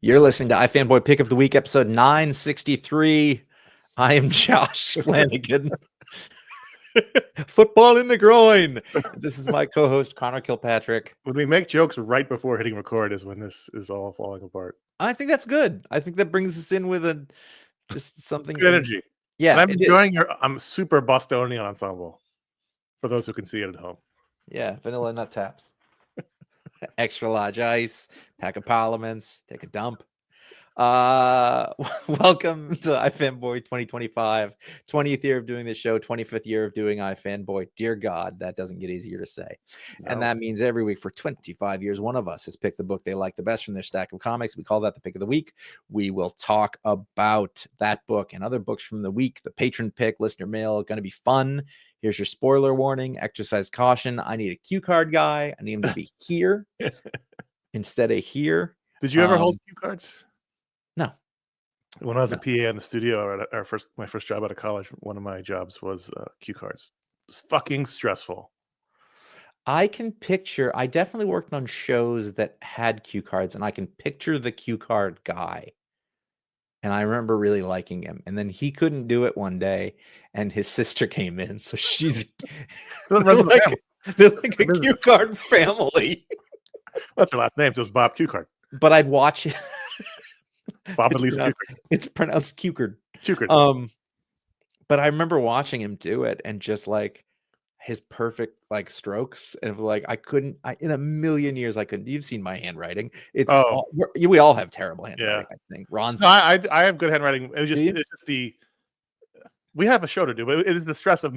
You're listening to iFanboy Pick of the Week, episode 963. I am Josh Flanagan. Football in the groin. This is my co-host, Connor Kilpatrick. When we make jokes right before hitting record is when this is all falling apart. I think that's good. I think that brings us in with just something. Good energy. Yeah. And I'm enjoying I'm super Bostonian ensemble for those who can see it at home. Yeah, vanilla nut taps. Extra large ice, pack of parliaments, take a dump. Welcome to iFanboy 2025, 20th year of doing this show, 25th year of doing iFanboy. Dear God, that doesn't get easier to say. No. And that means every week for 25 years, one of us has picked the book they like the best from their stack of comics. We call that the pick of the week. We will talk about that book and other books from the week. The patron pick, listener mail, going to be fun. Here's your spoiler warning, exercise caution. I need a cue card guy. I need him to be here instead of here. Did you ever hold cue cards? No. When I was a PA in the studio, or my first job out of college, one of my jobs was cue cards. It was fucking stressful. I definitely worked on shows that had cue cards, and I can picture the cue card guy. And I remember really liking him. And then he couldn't do it one day, and his sister came in. So she's they're like a cue card family. What's her last name? So it's Bob Cue Card. But I'd watch it. Bob at least Cue Card. It's pronounced Cue Card. Cue Card. But I remember watching him do it and just like his perfect like strokes, and like in a million years I couldn't. You've seen my handwriting. It's we all have terrible handwriting. Yeah. I think Ron's. No, I have good handwriting. It's just we have a show to do, but it is the stress of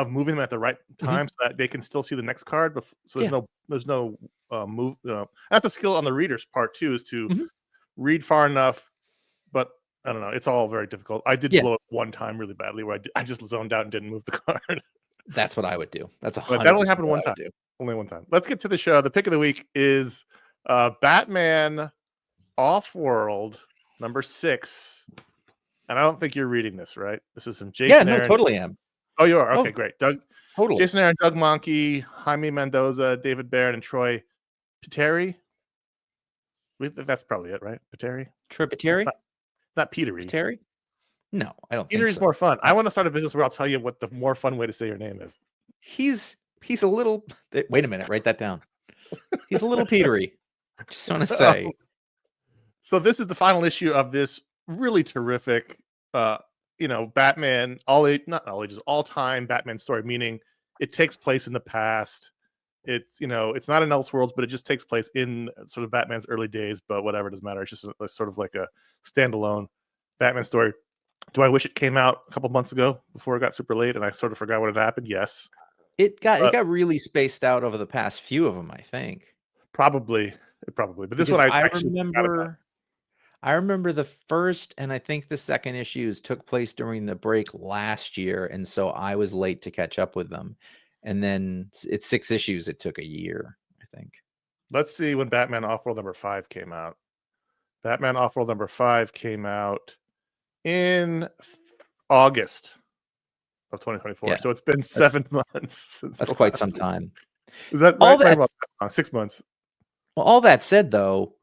moving them at the right time so that they can still see the next card. So there's no move. That's a skill on the reader's part too, is to read far enough. But I don't know. It's all very difficult. I did blow it one time really badly where I just zoned out and didn't move the card. That's what I would do. That only happened one time. Only one time. Let's get to the show. The pick of the week is Batman Off-World number 6. And I don't think you're reading this, right? This is some Jason Aaron. Totally am. Oh, you are? Okay, great. Totally. Jason Aaron, Doug Mahnke, Jaime Mendoza, David Baird, and Troy Peteri. That's probably it, right? Peteri? Troy Peteri? Not Petery. Peteri? No, I don't think Petery's so. more fun. I want to start a business where I'll tell you what the more fun way to say your name is. He's a little... Wait a minute. Write that down. He's a little Petery. Just want to say. So this is the final issue of this really terrific, Batman, all-time Batman story, meaning it takes place in the past. It's not in Elseworlds, but it just takes place in sort of Batman's early days, but whatever, it doesn't matter. It's just sort of like a standalone Batman story. Do I wish it came out a couple months ago before it got super late and I sort of forgot what had happened? Yes. It got really spaced out over the past few of them, I think. Probably. But this one I remember the first and I think the second issues took place during the break last year, and so I was late to catch up with them. And then it's 6 issues. It took a year, I think. Let's see when Batman Off-World number 5 came out. Batman Off-World number 5 came out in August of 2024. Yeah, so it's been 7 months. That's quite some time. Is that all right? 6 months. Well, all that said, though,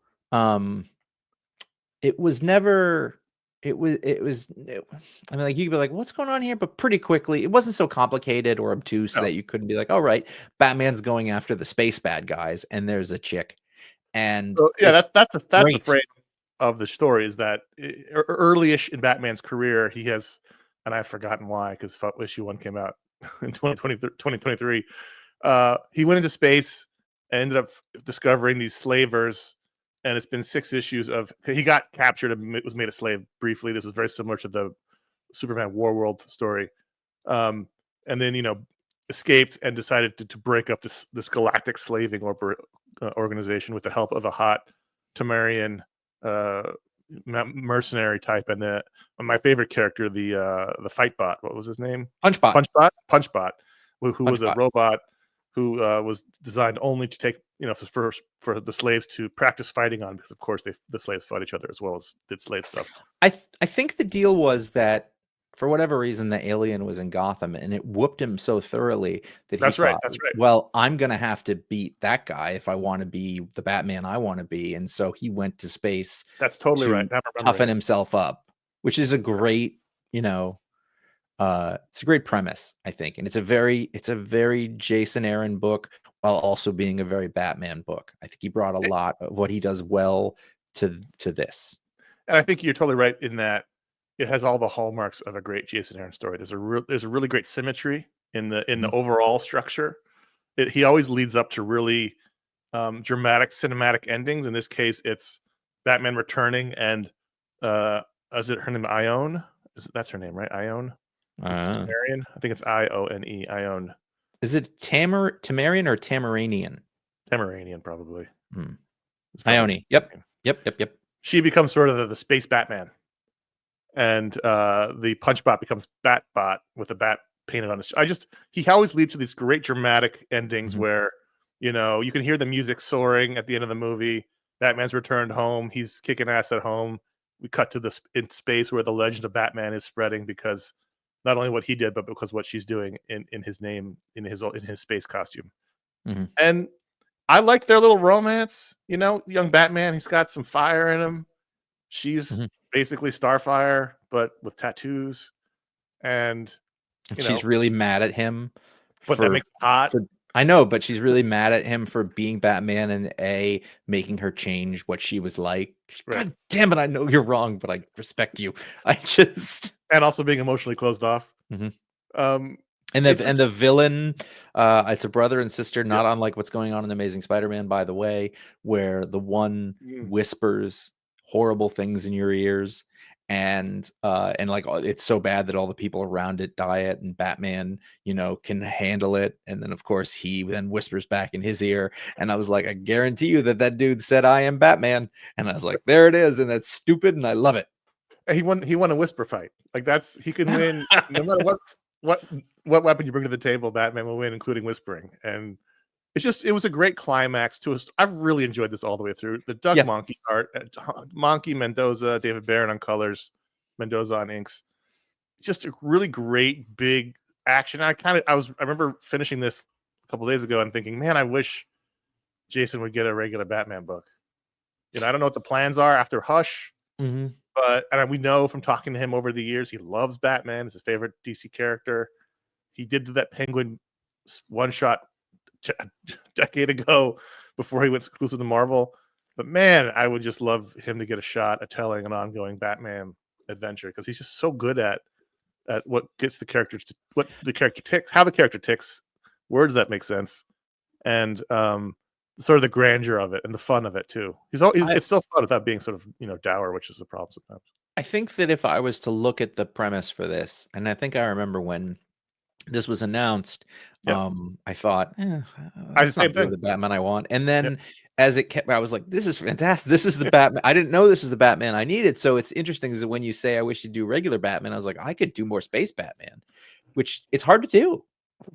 it was never. It was. I mean, like, you could be like, "What's going on here?" But pretty quickly, it wasn't so complicated or obtuse that you couldn't be like, "Oh, right, Batman's going after the space bad guys, and there's a chick." And that's the frame of the story, is that early-ish in Batman's career, he has, and I've forgotten why, because issue 1 came out in 2023. He went into space and ended up discovering these slavers. And it's been 6 issues of he got captured and was made a slave briefly. This is very similar to the Superman War World story. And then, escaped and decided to break up this galactic slaving organization with the help of a hot Temerian mercenary type. And my favorite character, the fight bot. What was his name? Punchbot, who was a robot who was designed only to take, for the slaves to practice fighting on, because of course the slaves fought each other as well as did slave stuff. I think the deal was that for whatever reason, the alien was in Gotham, and it whooped him so thoroughly that he That's right. thought, That's right. well, I'm going to have to beat that guy if I want to be the Batman I want to be. And so he went to space That's totally right. to I'm toughen remembering it. himself up, which is a great, it's a great premise, I think. And it's a very Jason Aaron book while also being a very Batman book. I think he brought a lot of what he does well to this. And I think you're totally right in that it has all the hallmarks of a great Jason Aaron story. There's a really great symmetry in the overall structure. He always leads up to really dramatic cinematic endings. In this case, it's Batman returning and is it her name Ione? That's her name, right? Ione? Tamarian? I think it's Ione. Ione. Is it Tamarian or Tamaranian? Tamaranian, probably. Ione. Yep. She becomes sort of the space Batman. And the Punchbot becomes Batbot with a bat painted on his. He always leads to these great dramatic endings where, you can hear the music soaring at the end of the movie. Batman's returned home. He's kicking ass at home. We cut to in space where the legend of Batman is spreading because not only what he did, but because what she's doing in his name, in his space costume. And I like their little romance. Young Batman, he's got some fire in him. She's basically Starfire, but with tattoos. And she's really mad at him. But that makes it hot. I know, but she's really mad at him for being Batman and making her change what she was like. Right. God damn it, I know you're wrong, but I respect you. And also being emotionally closed off. And the villain, it's a brother and sister, not unlike what's going on in Amazing Spider-Man, by the way, where the one whispers horrible things in your ears, and like it's so bad that all the people around it die it, and Batman can handle it, and then of course he then whispers back in his ear, and I was like, I guarantee you that dude said I am Batman, and I was like, there it is, and that's stupid, and I love it. He won a whisper fight. Like he can win no matter what weapon you bring to the table. Batman will win, including whispering. And it was a great climax to us. I've really enjoyed this all the way through. The Doug Monkey art, Monkey, Mendoza, David Barron on colors, Mendoza on inks. Just a really great big action. I remember finishing this a couple days ago and thinking, man, I wish Jason would get a regular Batman book. I don't know what the plans are after Hush, but we know from talking to him over the years, he loves Batman. It's his favorite DC character. He did that Penguin one shot a decade ago before he went exclusive to Marvel. But man, I would just love him to get a shot at telling an ongoing Batman adventure, because he's just so good at what gets the character what the character ticks, how the character ticks, words that make sense, and sort of the grandeur of it and the fun of it too. It's still fun without being sort of dour, which is the problem sometimes. I think that if I was to look at the premise for this, and I think I remember when this was announced, I thought, that's not really the Batman I want. And then as it kept, I was like, this is fantastic. This is the Batman. I didn't know this is the Batman I needed. So it's interesting is that when you say I wish you'd do regular Batman, I was like, I could do more space Batman, which it's hard to do.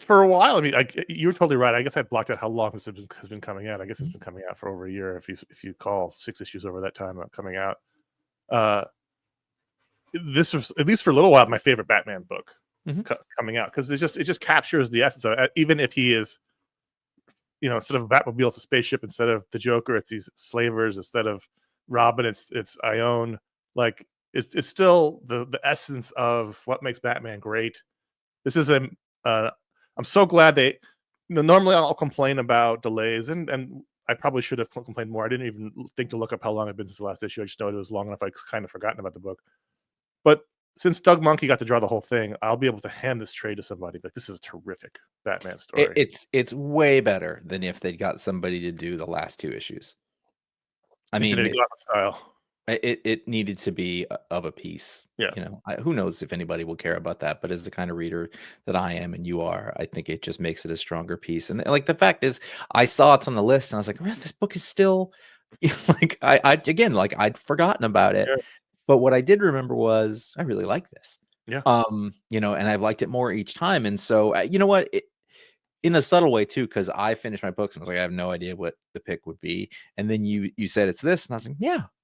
For a while, I mean, you were totally right. I guess I blocked out how long this has been coming out. I guess it's been coming out for over a year. If you call 6 issues over that time coming out, this was, at least for a little while, my favorite Batman book coming out, because it just captures the essence of it. Even if he is, instead of a Batmobile, it's a spaceship. Instead of the Joker, it's these slavers. Instead of Robin, it's Ione. Like it's still the essence of what makes Batman great. This is I'm so glad they. Normally I'll complain about delays, and I probably should have complained more. I didn't even think to look up how long it'd been since the last issue. I just know it was long enough. I kind of forgotten about the book. But since Doug Monkey got to draw the whole thing, I'll be able to hand this trade to somebody. But this is a terrific Batman story. It's way better than if they'd got somebody to do the last 2 issues. I mean, style. It needed to be of a piece. Yeah. Who knows if anybody will care about that, but as the kind of reader that I am and you are, I think it just makes it a stronger piece. And like the fact is, I saw it's on the list and I was like, man, this book is still like I'd forgotten about it. Yeah. But what I did remember was I really like this. Yeah. And I've liked it more each time. And so you know what? In a subtle way too, because I finished my books and I was like, I have no idea what the pick would be. And then you said it's this, and I was like,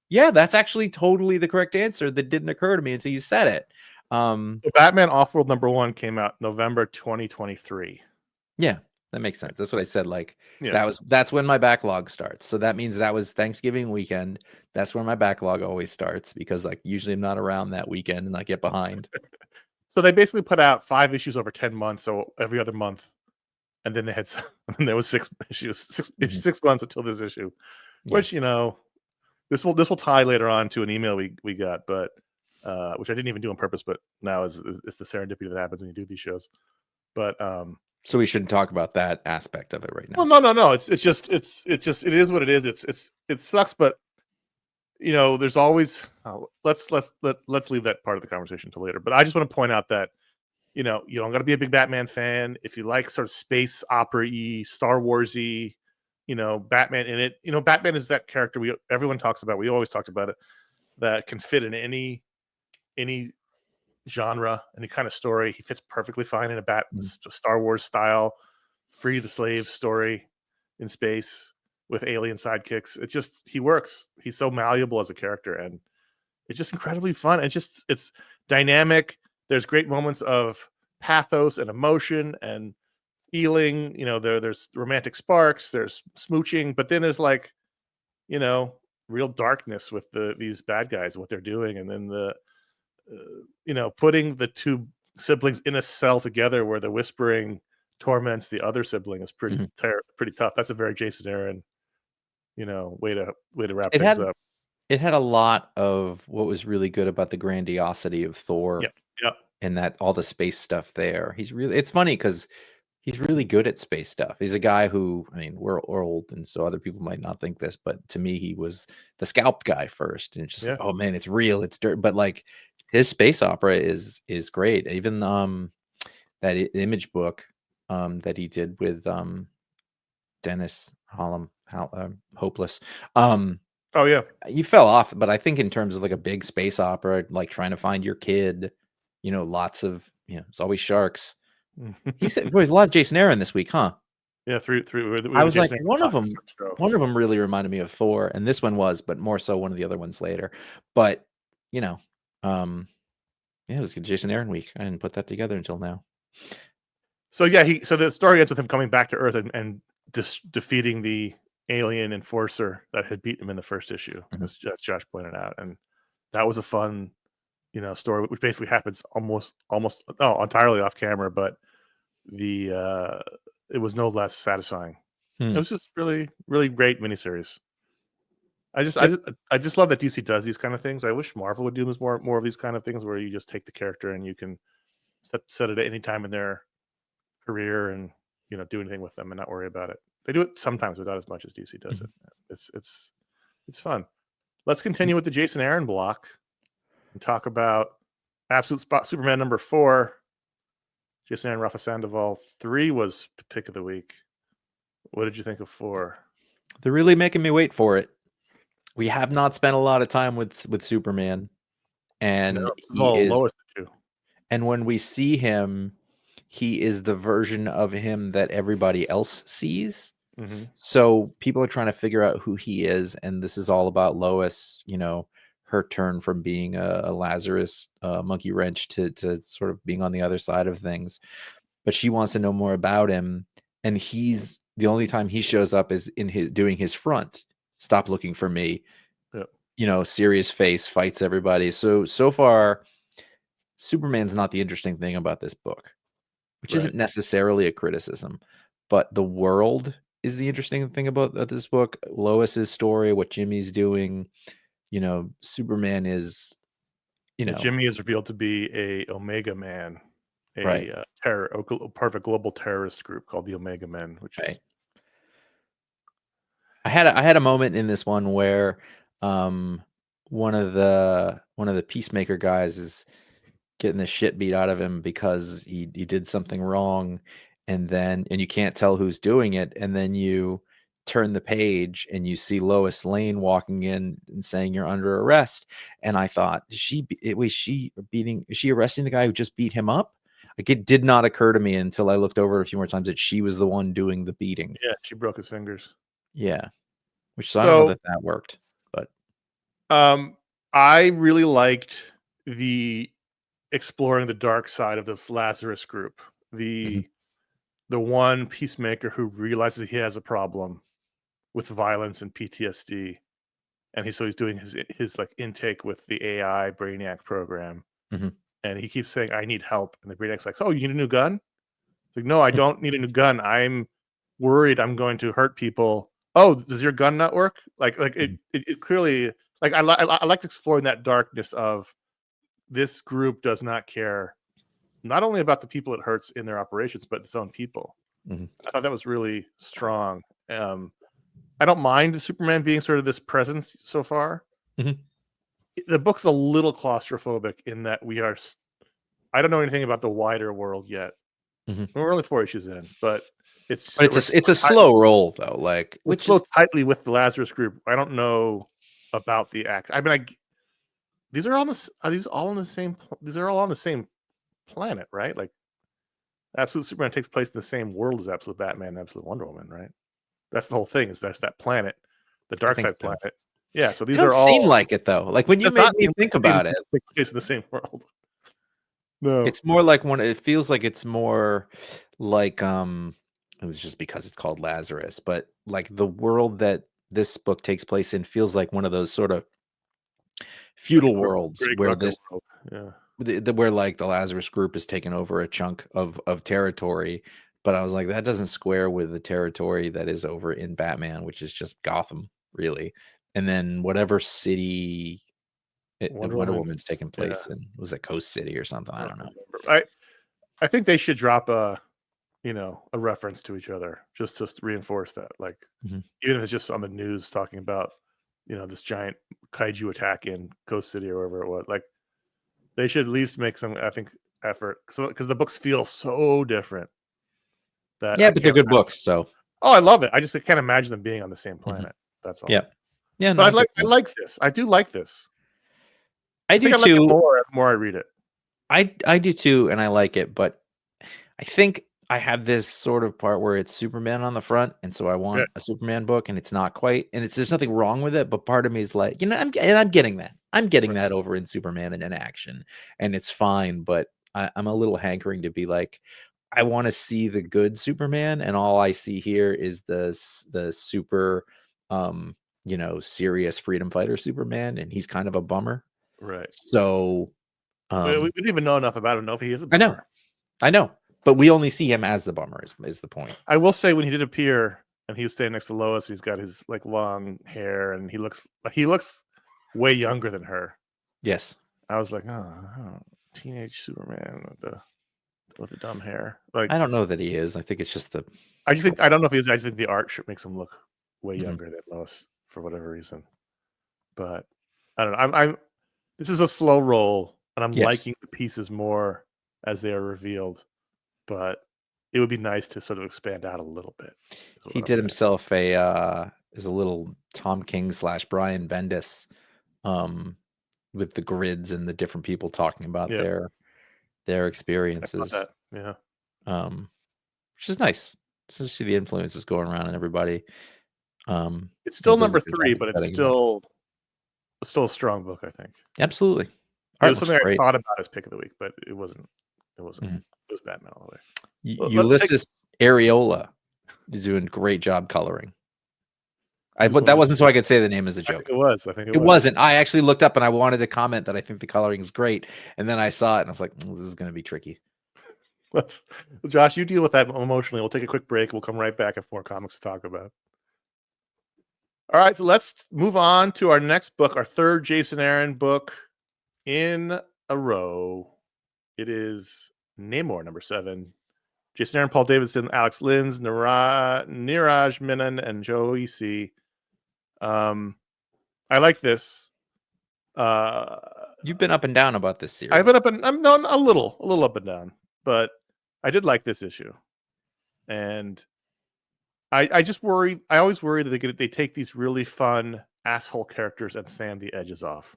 yeah, that's actually totally the correct answer that didn't occur to me until you said it. The Batman Offworld #1 came out November 2023. Yeah, that makes sense. That's what I said. Like Yeah. that's when my backlog starts. So that means that was Thanksgiving weekend. That's when my backlog always starts because like usually I'm not around that weekend and I get behind. So they basically put out 5 issues over 10 months, so every other month, and then they had and there was 6 issues, 6 months until this issue, which this will tie later on to an email we got, but which I didn't even do on purpose, but now is the serendipity that happens when you do these shows. But so we shouldn't talk about that aspect of it right now. well, no. It's just it is what it is. It sucks, but there's always let's leave that part of the conversation till later. But I just want to point out that you don't got to be a big Batman fan if you like sort of space opera-y, Star Wars-y, Batman in it. Batman is that character everyone talks about. We always talked about it, that can fit in any genre, any kind of story. He fits perfectly fine in a Star Wars style, free the slaves story in space with alien sidekicks. He works. He's so malleable as a character, and it's just incredibly fun. It's dynamic. There's great moments of pathos and emotion and feeling. There's romantic sparks. There's smooching, but then there's real darkness with these bad guys and what they're doing, and then putting the two siblings in a cell together where the whispering torments the other sibling is pretty tough. That's a very Jason Aaron, way to wrap things up. It had a lot of what was really good about the grandiosity of Thor. Yeah. And that all the space stuff there. It's funny because he's really good at space stuff. He's a guy who, I mean, we're old, and so other people might not think this, but to me, he was the scalp guy first. And it's just like, oh man, it's real, it's dirt. But like his space opera is great. Even that image book that he did with Dennis Holland, Hopeless. Oh yeah, you fell off, but I think in terms of like a big space opera, like trying to find your kid, lots of it's always sharks. He's a lot of Jason Aaron this week, huh? Yeah, three. I was like, one of them really reminded me of Thor, and this one was, but more so one of the other ones later. But it was Jason Aaron week. I didn't put that together until now. So yeah, so the story ends with him coming back to Earth and defeating the alien enforcer that had beaten him in the first issue, as Josh pointed out, and that was a fun, story, which basically happens almost entirely off camera, but it was no less satisfying. It was just really, really great miniseries. I just love that DC does these kind of things. I wish Marvel would do more of these kind of things where you just take the character and you can set it at any time in their career and do anything with them and not worry about it. They do it sometimes, but not as much as DC does it. It's fun. Let's continue with the Jason Aaron block and talk about Absolute Spot Superman #4. Jason Aaron, Rafa Sandoval. 3 was pick of the week. What did you think of 4? They're really making me wait for it. We have not spent a lot of time with Superman, and he is. And when we see him, he is the version of him that everybody else sees. So people are trying to figure out who he is, and this is all about Lois, her turn from being a Lazarus monkey wrench to sort of being on the other side of things. But she wants to know more about him, and he's the only time he shows up is in doing his front. Stop looking for me. Serious face, fights everybody. So far, Superman's not the interesting thing about this book, which isn't necessarily a criticism, but the world is the interesting thing about this book. Lois's story, what Jimmy's doing, Superman is, Jimmy is revealed to be a Omega Man, part of a global terrorist group called the Omega Men, which is. I had a moment in this one where one of the Peacemaker guys is getting the shit beat out of him because he did something wrong, and you can't tell who's doing it, and then you turn the page and you see Lois Lane walking in and saying you're under arrest, and I thought, is she arresting the guy who just beat him up? Like, it did not occur to me until I looked over it a few more times that she was the one doing the beating. Yeah, she broke his fingers. Yeah, so I don't know that worked, but I really liked the exploring the dark side of this Lazarus group. The one peacemaker who realizes he has a problem with violence and PTSD, and so he's doing his like intake with the AI Brainiac program, and he keeps saying, "I need help," and the Brainiac's like, "Oh, you need a new gun?" It's like, "No, I don't need a new gun. I'm worried I'm going to hurt people." "Oh, does your gun not work?" Like it clearly, like I liked exploring that darkness of this group does not care not only about the people it hurts in their operations, but its own people. I thought that was really strong. I don't mind Superman being sort of this presence so far. The book's a little claustrophobic in that I don't know anything about the wider world yet. We're only 4 issues in, but it's a slow roll though. Like which flows tightly with the Lazarus group. I don't know about the act. I mean, these are all on the same planet, right? Like Absolute Superman takes place in the same world as Absolute Batman and Absolute Wonder Woman, right? That's the whole thing. Is there's that planet, the dark side planet. Yeah, so these are all seem like it though. Like when you made me think about it, it's in the same world. No, it's more like it feels like it's more like it's just because it's called Lazarus, but like the world that this book takes place in feels like one of those sort of feudal worlds where where like the Lazarus group has taken over a chunk of territory. But I was like, that doesn't square with the territory that is over in Batman, which is just Gotham, really. And then whatever city Wonder Woman's taking place in, was it Coast City or something? I don't know. I think they should drop a reference to each other just to reinforce that. Like even if it's just on the news talking about this giant kaiju attack in Coast City or wherever it was. Like they should at least make some, I think, effort because the books feel so different. But they're good books. So I love it. I just can't imagine them being on the same planet. That's all. Yeah. But I like this. I do like this. I do too. Like the more I read it. I do too, and I like it. But I think I have this sort of part where it's Superman on the front, and so I want a Superman book, and it's not quite. And there's nothing wrong with it, but part of me is like, I'm getting that. I'm getting that over in Superman and in action, and it's fine. But I'm a little hankering to be like, I want to see the good Superman, and all I see here is the super, serious freedom fighter Superman, and he's kind of a bummer. Right. So we don't even know enough about him to know if he is a bummer. I know, but we only see him as the bummer is the point. I will say when he did appear and he was standing next to Lois, he's got his like long hair and he looks way younger than her. Yes. I was like, oh teenage Superman with the dumb hair. Like I don't know that he is. I think it's just I don't know if he is. I just think the art makes him look way younger than Lois for whatever reason. But I don't know. I'm this is a slow roll, and I'm liking the pieces more as they are revealed. But it would be nice to sort of expand out a little bit. He did himself a little Tom King / Brian Bendis, with the grids and the different people talking about their experiences. Which is nice. Just to see the influences going around in everybody. It's still number 3, but it's still a strong book, I think. Absolutely. It was something I thought about as pick of the week, but it wasn't. It was Batman all the way. Ulysses Areola is doing a great job coloring. But that wasn't so I could say the name as a joke. I think it wasn't. I actually looked up and I wanted to comment that I think the coloring is great, and then I saw it and I was like, this is going to be tricky. Josh, you deal with that emotionally. We'll take a quick break. We'll come right back with more comics to talk about. All right, so let's move on to our next book, our third Jason Aaron book in a row. It is Namor, number 7. Jason Aaron, Paul Davidson, Alex Linz, Niraj Menon, and Joe E.C. I like this. You've been up and down about this series. I've been I'm a little up and down, but I did like this issue, and I just worry. I always worry that they take these really fun asshole characters and sand the edges off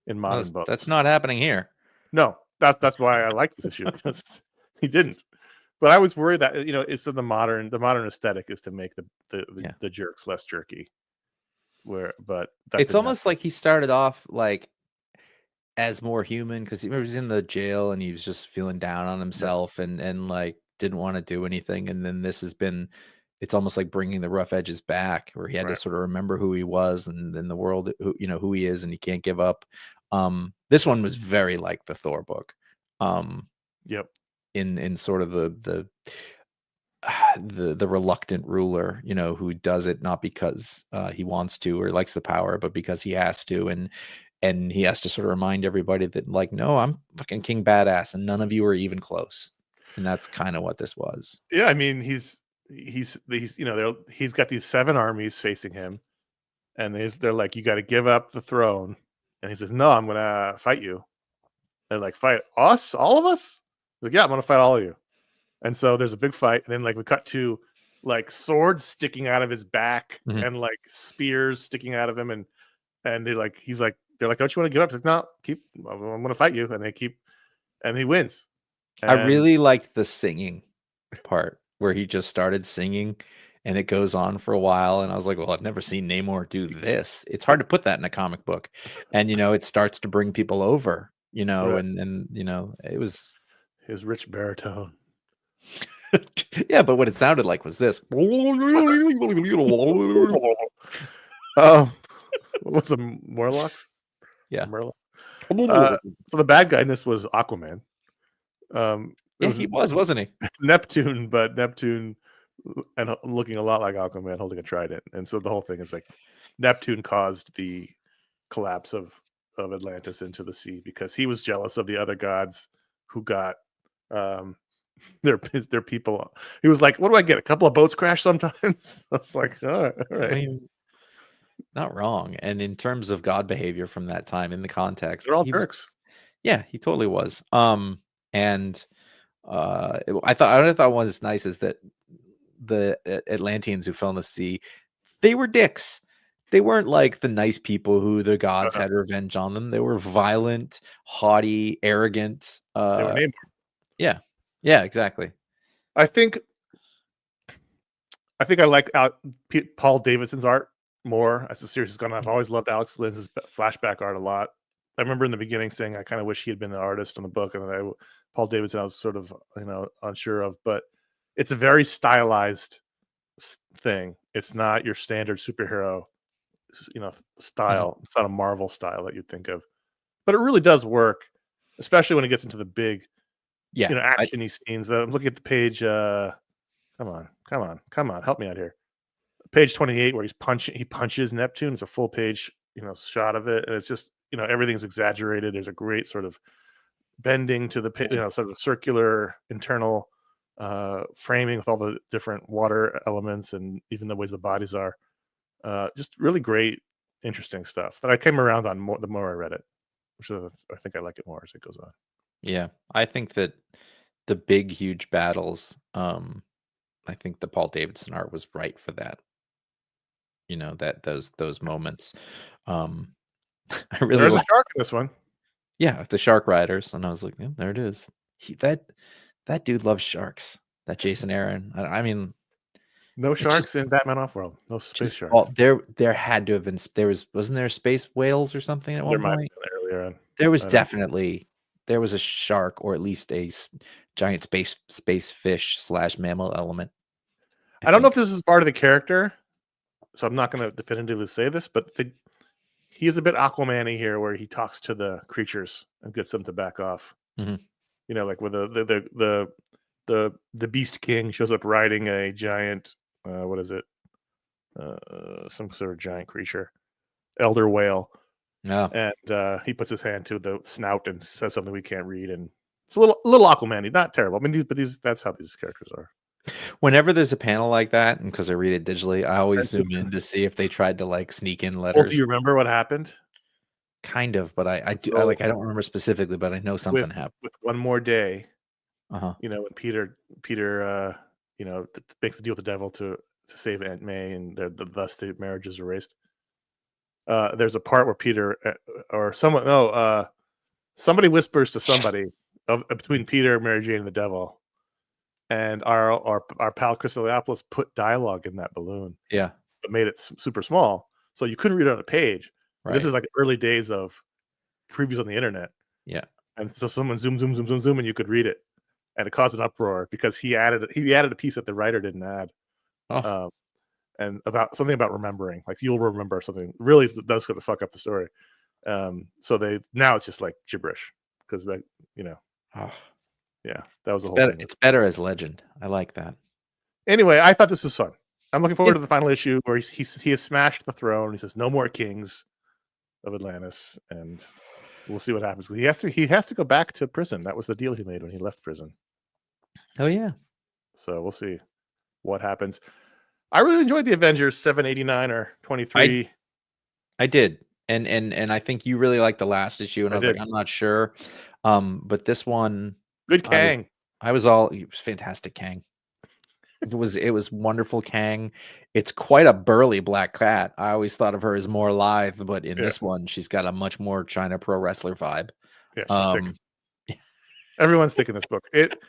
in modern books. That's not happening here. No, that's why I like this issue, because he didn't. But I was worried that it's the modern aesthetic is to make the jerks less jerky. But it's almost like he started off like as more human because he was in the jail and he was just feeling down on Right. himself and like didn't want to do anything. And then this has been, it's almost like bringing the rough edges back, where he had to Right. sort of remember who he was and then the world, who he is, and he can't give up. This one was very like the Thor book, um, Yep. in sort of the reluctant ruler, who does it not because he wants to or likes the power, but because he has to, and he has to sort of remind everybody that like, no, I'm fucking king badass, and none of you are even close. And that's kind of what this was. Yeah, I mean, he's got these 7 armies facing him, and they're like, "You got to give up the throne," and he says, "No, I'm gonna fight you." They're like, "Fight us, all of us?" He's like, "Yeah, I'm gonna fight all of you." And so there's a big fight, and then like we cut to like swords sticking out of his back Mhm. and like spears sticking out of him, and they're like, "Don't you want to give up?" He's like, "No, keep. I'm gonna fight you," and they keep, and he wins. I And really liked the singing part where he just started singing and it goes on for a while. And I was like, well, I've never seen Namor do this. It's hard to put that in a comic book. And, it starts to bring people over, right, and it was, his rich baritone. yeah, but what it sounded like was this. Oh, what's the Morlocks? Yeah. Merlin. So the bad guy in this was Aquaman. It Yeah, was he was, wasn't he? Neptune, but Neptune and looking a lot like Aquaman holding a trident. And so the whole thing is like Neptune caused the collapse of Atlantis into the sea because he was jealous of the other gods who got um their people. He was like, "What do I get? A couple of boats crash sometimes?" I was like, "All I right. mean, not wrong. And in terms of God behavior from that time in the They're context, all he was, jerks." yeah, he totally was. And I thought one was nice is that the Atlanteans who fell in the sea, they were dicks. They weren't like the nice people who the gods Uh-huh. had revenge on them. They were violent, haughty, arrogant. They were named. Yeah, yeah, exactly. I think I like Paul Davidson's art more as the series has gone on. I've Mhm. always loved Alex Lin's flashback art a lot. I remember in the beginning saying I kind of wish he had been the artist on the book, and Paul Davidson I was sort of unsure of, but it's a very stylized thing. It's not your standard superhero, Mhm. style. It's not a Marvel style that you'd think of, but it really does work, especially when it gets into the big, Yeah, actiony scenes. I'm looking at the page. Come on, help me out here. Page 28 where he punches Neptune. It's a full page, shot of it. And it's just, everything's exaggerated. There's a great sort of bending to the, sort of circular internal framing with all the different water elements and even the ways the bodies are. Just really great, interesting stuff that I came around on more the more I read it, which is, I think I like it more as it goes on. yeah. I think that the big, huge battles. I think the Paul Davidson art was right for that. That those moments. Um, I really There's a like. shark in this one. Yeah, the Shark Riders, and I was like, "Yeah, there it is." That dude loves sharks. That Jason Aaron. I mean, No it just sharks in Batman Offworld. No space just all sharks. there had to have been wasn't there space whales or something at There one might point? have been earlier on. There was I don't. definitely there was a shark or at least a giant space fish / mammal element, I I don't know if think. this is part of the character, so I'm not going to definitively say this, but he is a bit Aquaman-y here, where he talks to the creatures and gets them to back off. Mhm. Like with the Beast King shows up riding a giant, what is it? Some sort of giant creature, elder whale, Yeah. and he puts his hand to the snout and says something we can't read, and it's a little Aquaman-y, not terrible. I mean, these that's how these characters are. Whenever there's a panel like that, and because I read it digitally, I always And zoom in to see if they tried to, like, sneak in well, do letters. you remember what happened? Kind of, but I do So I don't remember specifically, but I know something with happened. one more day, Uh-huh. when Peter makes the deal with the devil to save Aunt May, and thus the marriage is erased. There's a part where Peter or someone no somebody whispers to somebody between Peter, Mary Jane, and the devil, and our pal Christopher put dialogue in that balloon, Yeah, but made it super small, so you couldn't read it on a page. But this right. is like early days of previews on the internet. Yeah. And so someone zoom, and you could read it, and it caused an uproar because he added a piece that the writer didn't add, Oh, and about something about remembering. Like you'll remember something. Really, does kind of fuck up the story. So now it's just like gibberish because oh. yeah, that was the It's whole better. thing. It's better as legend. I like that. Anyway, I thought this was fun. I'm looking forward Yeah. to the final issue where he has smashed the throne. He says no more kings of Atlantis, and we'll see what happens. He has to go back to prison. That was the deal he made when he left prison. Oh yeah. So we'll see what happens. I really enjoyed the Avengers 789 or 23. I did. And I think you really liked the last issue, and I was did. like, I'm not sure. But this one, Good Kang. it was fantastic Kang. It was wonderful Kang. It's quite a burly black cat. I always thought of her as more lithe, but in this one, she's got a much more China pro wrestler vibe. Yeah, she's thick. Everyone's thick in this book.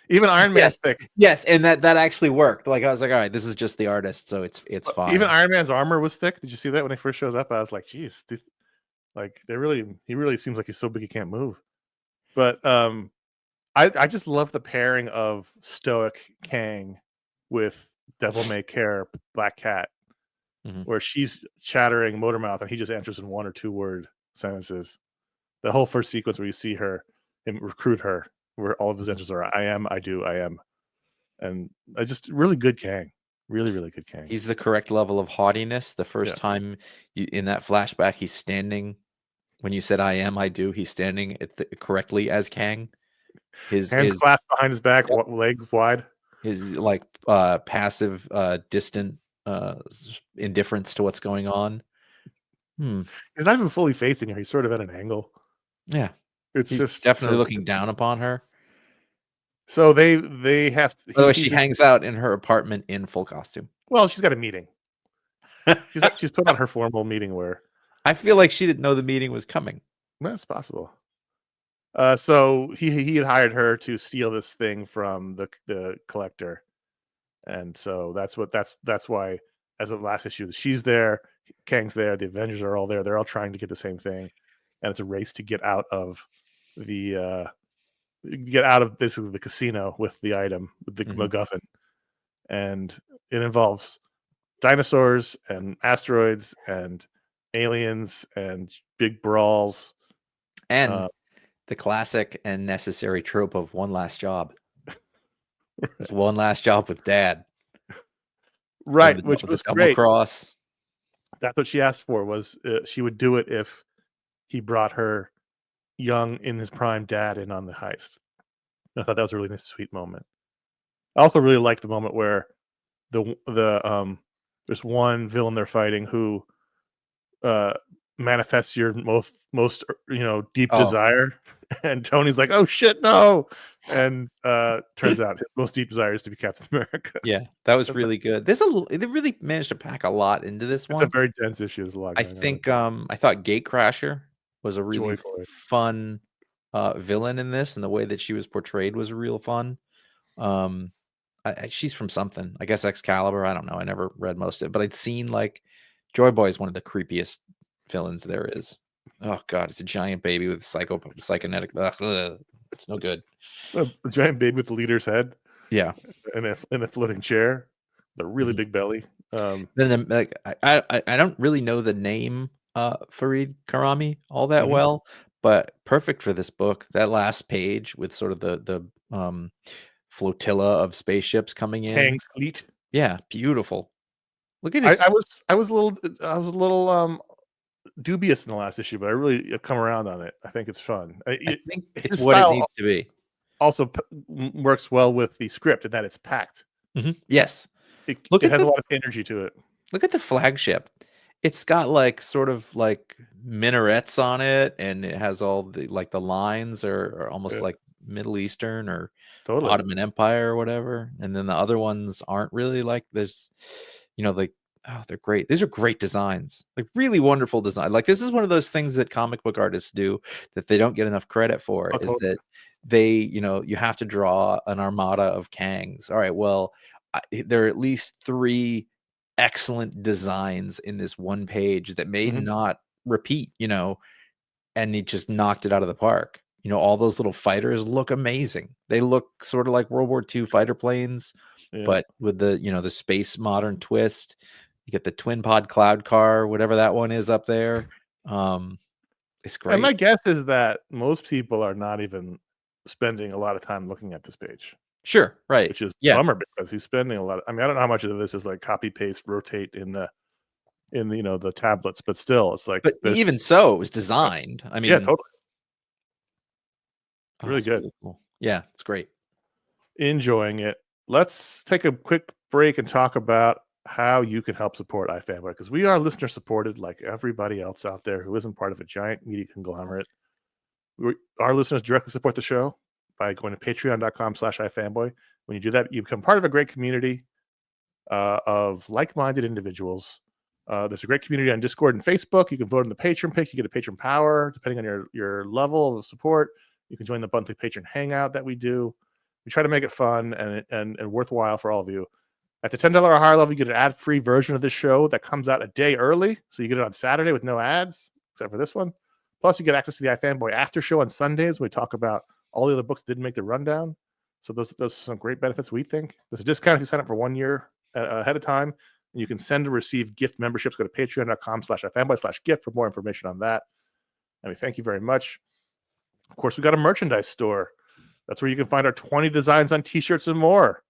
Even Iron Man's thick. Yes, and that actually worked. Like I was like, all right, this is just the artist, so it's fine. Even Iron Man's armor was thick. Did you see that when he first showed up? I was like, geez, like he really seems like he's so big he can't move. But I just love the pairing of stoic Kang with devil may care black cat, where she's chattering motor mouth and he just answers in 1 or 2 word sentences. The whole first sequence where you see him recruit her, where all of his answers are I am, I do, I am. And I just really good Kang. Really, really good Kang. He's the correct level of haughtiness. The first time in that flashback, he's standing. When you said I am, I do, he's standing correctly as Kang. His hands clasped behind his back, legs wide. His like passive, distant indifference to what's going on. He's not even fully facing her. He's sort of at an angle. Yeah, he's just definitely looking down upon her. So they have. By the way, she hangs out in her apartment in full costume. Well, she's got a meeting. she's put on her formal meeting wear. I feel like she didn't know the meeting was coming. That's possible. So he had hired her to steal this thing from the collector, and so that's why, as of last issue, she's there, Kang's there, the Avengers are all there. They're all trying to get the same thing, and it's a race to get out of basically the casino with the item, with the MacGuffin, and it involves dinosaurs and asteroids and aliens and big brawls and the classic and necessary trope of one last job. There's one last job with Dad, right? Which was great. Cross. That's what she asked for. Was she would do it if he brought her young in his prime dad in on the heist. I thought that was a really nice, sweet moment. I also really liked the moment where there's one villain they're fighting who manifests your most deep desire, and Tony's like, oh shit, no, and turns out his most deep desire is to be Captain America. Yeah, that was really good. They really managed to pack a lot into this one. It's a very dense issue. There's a lot. I think I thought Gatecrasher was a really fun villain in this, and the way that she was portrayed was real fun. She's from something, I guess Excalibur. I don't know. I never read most of it, but I'd seen like Joy Boy is one of the creepiest villains there is. Oh god, it's a giant baby with psychonetic. It's no good. A giant baby with the leader's head. Yeah, and a floating chair, the really big belly. Then like I don't really know the name Farid Karami all that well, but perfect for this book. That last page with sort of the flotilla of spaceships coming in. Kang's fleet. Yeah, beautiful. Look at it. I was a little dubious in the last issue, but I really have come around on it. I think it's fun. I think it's what it needs to be. Also works well with the script in that it's packed. Yes. It has a lot of energy to it. Look at the flagship. It's got like sort of like minarets on it, and it has all the like the lines are almost like Middle Eastern or Ottoman Empire or whatever. And then the other ones aren't really like there's, like, oh, they're great. These are great designs, like really wonderful design. Like this is one of those things that comic book artists do that they don't get enough credit for, that they, you have to draw an armada of Kangs. All right, well, there are at least 3 excellent designs in this one page that may not repeat, and he just knocked it out of the park. You know, all those little fighters look amazing. They look sort of like World War II fighter planes, but with the, you know, the space modern twist. You get the twin pod cloud car, whatever that one is up there. It's great. And my guess is that most people are not even spending a lot of time looking at this page. Sure, right. Which is a bummer because he's spending a lot. I mean, I don't know how much of this is like copy, paste, rotate in the you know, the tablets, but still, it's like. But even so, it was designed. I mean, yeah, totally. Really it's good. really cool. Yeah, it's great. Enjoying it. Let's take a quick break and talk about how you can help support iFanboy, because we are listener supported like everybody else out there who isn't part of a giant media conglomerate. Our listeners directly support the show by going to patreon.com/iFanboy. When you do that, you become part of a great community of like-minded individuals. There's a great community on Discord and Facebook. You can vote in the Patron Pick. You get a Patron Power, depending on your level of support. You can join the monthly Patron Hangout that we do. We try to make it fun and worthwhile for all of you. At the $10 or higher level, you get an ad-free version of this show that comes out a day early. So you get it on Saturday with no ads, except for this one. Plus, you get access to the iFanboy after show on Sundays. We talk about all the other books that didn't make the rundown. So those are some great benefits, we think. There's a discount if you sign up for 1 year ahead of time. And you can send and receive gift memberships. Go to patreon.com/iFanboy/gift for more information on that. And we thank you very much. Of course, we got a merchandise store. That's where you can find our 20 designs on t-shirts and more.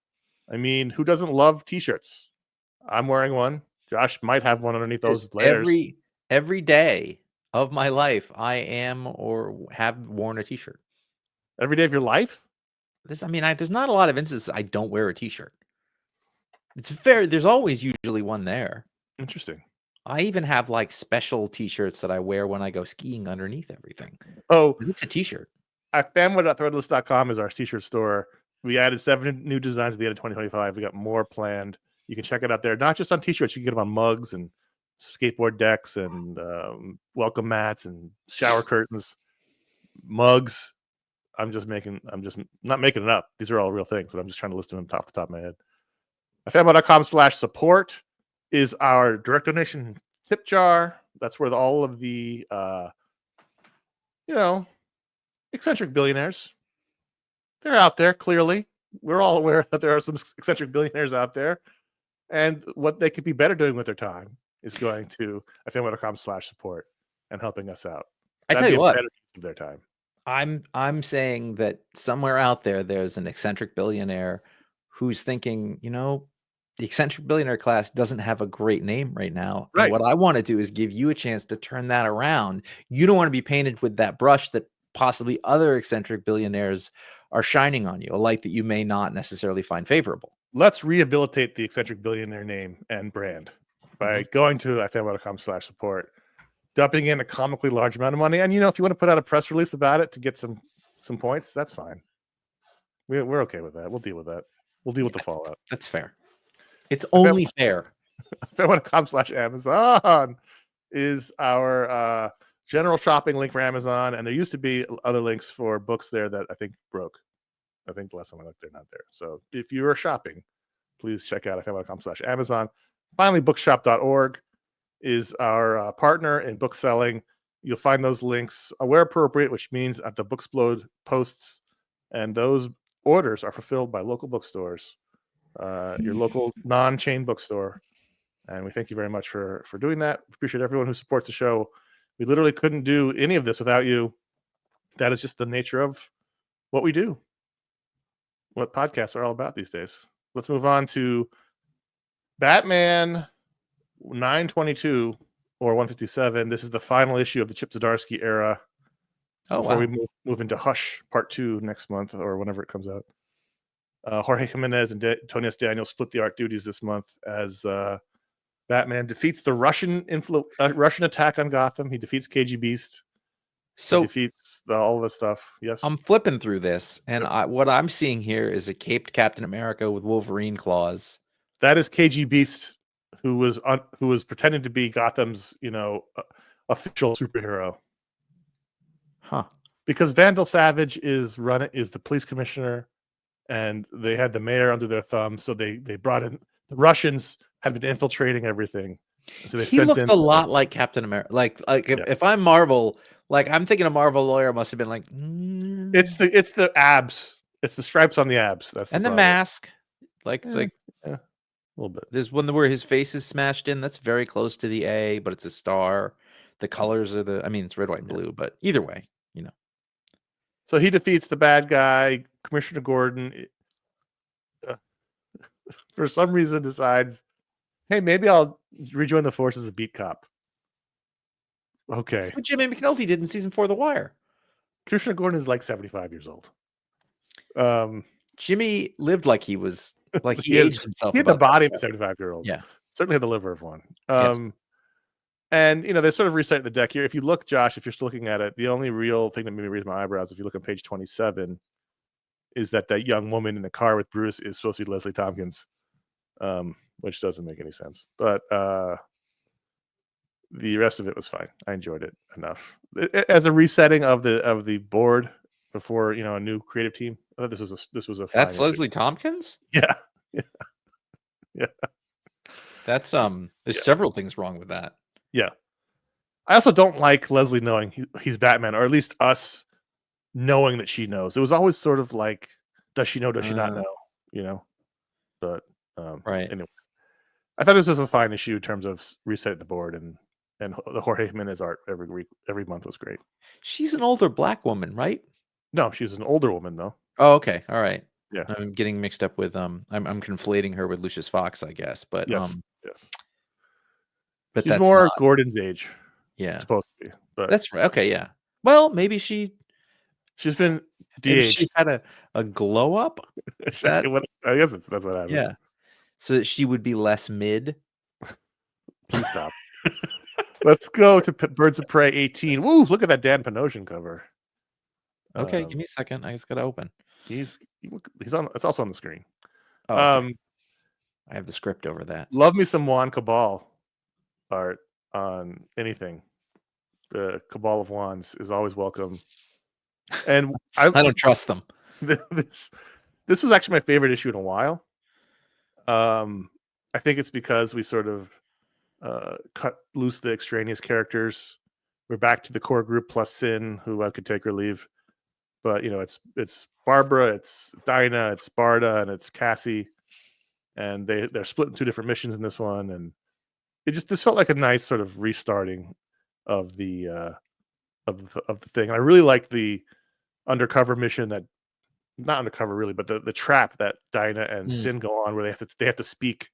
I mean, who doesn't love t-shirts? I'm wearing one. Josh might have one underneath those layers. Every day of my life, I am or have worn a t-shirt. Every day of your life? There's not a lot of instances I don't wear a t-shirt. It's fair. There's always usually one there. Interesting. I even have like special t-shirts that I wear when I go skiing underneath everything. Oh, it's a t-shirt. iFanboy.threadless.com is our t-shirt store. We added 7 new designs at the end of 2025. We got more planned. You can check it out there. Not just on t-shirts. You can get them on mugs and skateboard decks and welcome mats and shower curtains, mugs. I'm just not making it up. These are all real things, but I'm just trying to list them off the top of my head. iFanboy.com/support is our direct donation tip jar. That's where all of the eccentric billionaires, they're out there. Clearly, we're all aware that there are some eccentric billionaires out there, and what they could be better doing with their time is going to iFanboy.com/support and helping us out. I tell you what, better use of their time. I'm saying that somewhere out there's an eccentric billionaire who's thinking, the eccentric billionaire class doesn't have a great name right now. Right. And what I want to do is give you a chance to turn that around. You don't want to be painted with that brush that possibly other eccentric billionaires are shining on you, a light that you may not necessarily find favorable. Let's rehabilitate the eccentric billionaire name and brand by going to iFanboy.com/support, dumping in a comically large amount of money. And, if you want to put out a press release about it to get some points, that's fine. We're okay with that. We'll deal with that. We'll deal with the fallout. That's fair. It's only fair. iFanboy.com/Amazon is our general shopping link for Amazon. And there used to be other links for books there that I think broke. I think the last time I looked, they're not there. So if you are shopping, please check out iFanboy.com/Amazon. Finally, bookshop.org is our partner in book selling. You'll find those links where appropriate, which means at the Booksplode posts, and those orders are fulfilled by local bookstores, your local non-chain bookstore. And we thank you very much for doing that. We appreciate everyone who supports the show. We literally couldn't do any of this without you. That is just the nature of what we do, what podcasts are all about these days. Let's move on to Batman 922 or 157. This is the final issue of the Chip Zdarsky era. Before we move into Hush Part 2 next month or whenever it comes out. Jorge Jimenez and Tony S. Daniels split the art duties this month as Batman defeats the Russian attack on Gotham. He defeats KG Beast. So he defeats all the stuff. Yes, I'm flipping through this, and what I'm seeing here is a caped Captain America with Wolverine claws. That is KG Beast, who was pretending to be Gotham's official superhero. Huh? Because Vandal Savage is the police commissioner, and they had the mayor under their thumb. So they brought in the Russians had been infiltrating everything, So they He sent looks in a lot like Captain America. Like if I'm Marvel, like I'm thinking a Marvel lawyer must have been like, it's the abs. It's the stripes on the abs. That's the and the problem. mask, like Yeah, a little bit. there's one where his face is smashed in. That's very close to the A, but it's a star. The colors are I mean, it's red, white, and blue, but either way, So he defeats the bad guy. Commissioner Gordon, for some reason, decides, hey, maybe I'll rejoin the force as a beat cop. Okay. That's what Jimmy McNulty did in season 4 of The Wire. Commissioner Gordon is like 75 years old. Jimmy lived like he was, like he had, aged himself. He had the body of a 75-year-old. Yeah. Certainly had the liver of one. Yes. And, they sort of reset the deck here. If you look, Josh, if you're still looking at it, the only real thing that made me raise my eyebrows, if you look on page 27, is that young woman in the car with Bruce is supposed to be Leslie Tompkins, which doesn't make any sense. But the rest of it was fine. I enjoyed it enough. As a resetting of the board before, a new creative team, I thought this was a That's fine Leslie Tompkins? Yeah. That's there's several things wrong with that. Yeah. I also don't like Leslie knowing he's Batman, or at least us knowing that she knows. It was always sort of like, does she know, does she not know? But right. Anyway. I thought this was a fine issue in terms of resetting the board, and the Jorge Jimenez art every month was great. She's an older black woman, right? No, she's an older woman though. Oh, okay. All right. Yeah. I'm getting mixed up with I'm conflating her with Lucius Fox, I guess. But yes. But she's that's more not, Gordon's age. Yeah. Supposed to be. But that's right. Okay, yeah. Well, maybe she's been de-aged. She had a glow up. Is that I guess that's what happens. Yeah. So that she would be less mid. Please stop. Let's go to Birds of Prey 18. Woo! Look at that Dan Panosian cover. Okay, give me a second. I just gotta open. He's on. It's also on the screen. Oh, okay. I have the script over that. Love me some Juan Cabal art on anything. The Cabal of Wands is always welcome. And I don't trust them. This was actually my favorite issue in a while. I think it's because we sort of cut loose the extraneous characters. We're back to the core group plus Sin, who I could take or leave. But it's Barbara, it's Dinah, it's Barda, and it's Cassie, and they're split in two different missions in this one, and this felt like a nice sort of restarting of the thing. And I really liked the undercover mission not undercover really, but the trap that Dinah and Sin go on, where they have to speak,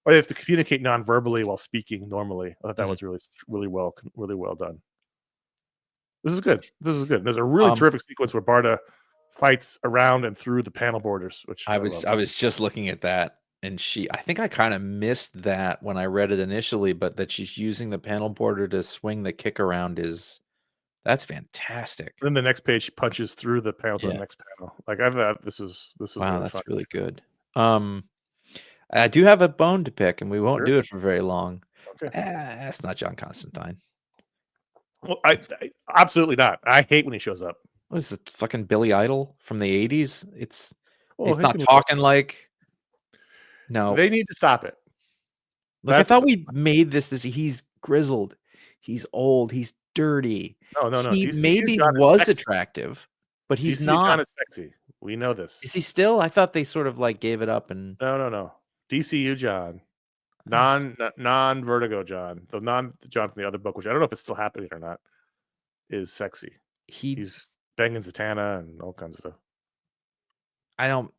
or they have to communicate non-verbally while speaking normally. I thought that was really well done. This is good. There's a really terrific sequence where Barda fights around and through the panel borders, which I was just looking at that, and I think I kind of missed that when I read it initially, but that she's using the panel border to swing the kick around that's fantastic. And then the next page, she punches through the panel to the next panel. Like, I thought this is wow, really that's fun. really good. I do have a bone to pick, and we won't do it for very long. Okay, that's not John Constantine. Well, I absolutely not. I hate when he shows up. What is it, fucking Billy Idol from the 80s? It's not him talking like. No, they need to stop it. Look, I thought we made this. He's grizzled. He's old. He's dirty. No. He maybe was attractive, but he's not. John is sexy. We know this. Is he still? I thought they sort of like gave it up and. No. DCU John, non Vertigo John, the non John from the other book, which I don't know if it's still happening or not, is sexy. He's banging Zatanna and all kinds of stuff. I don't.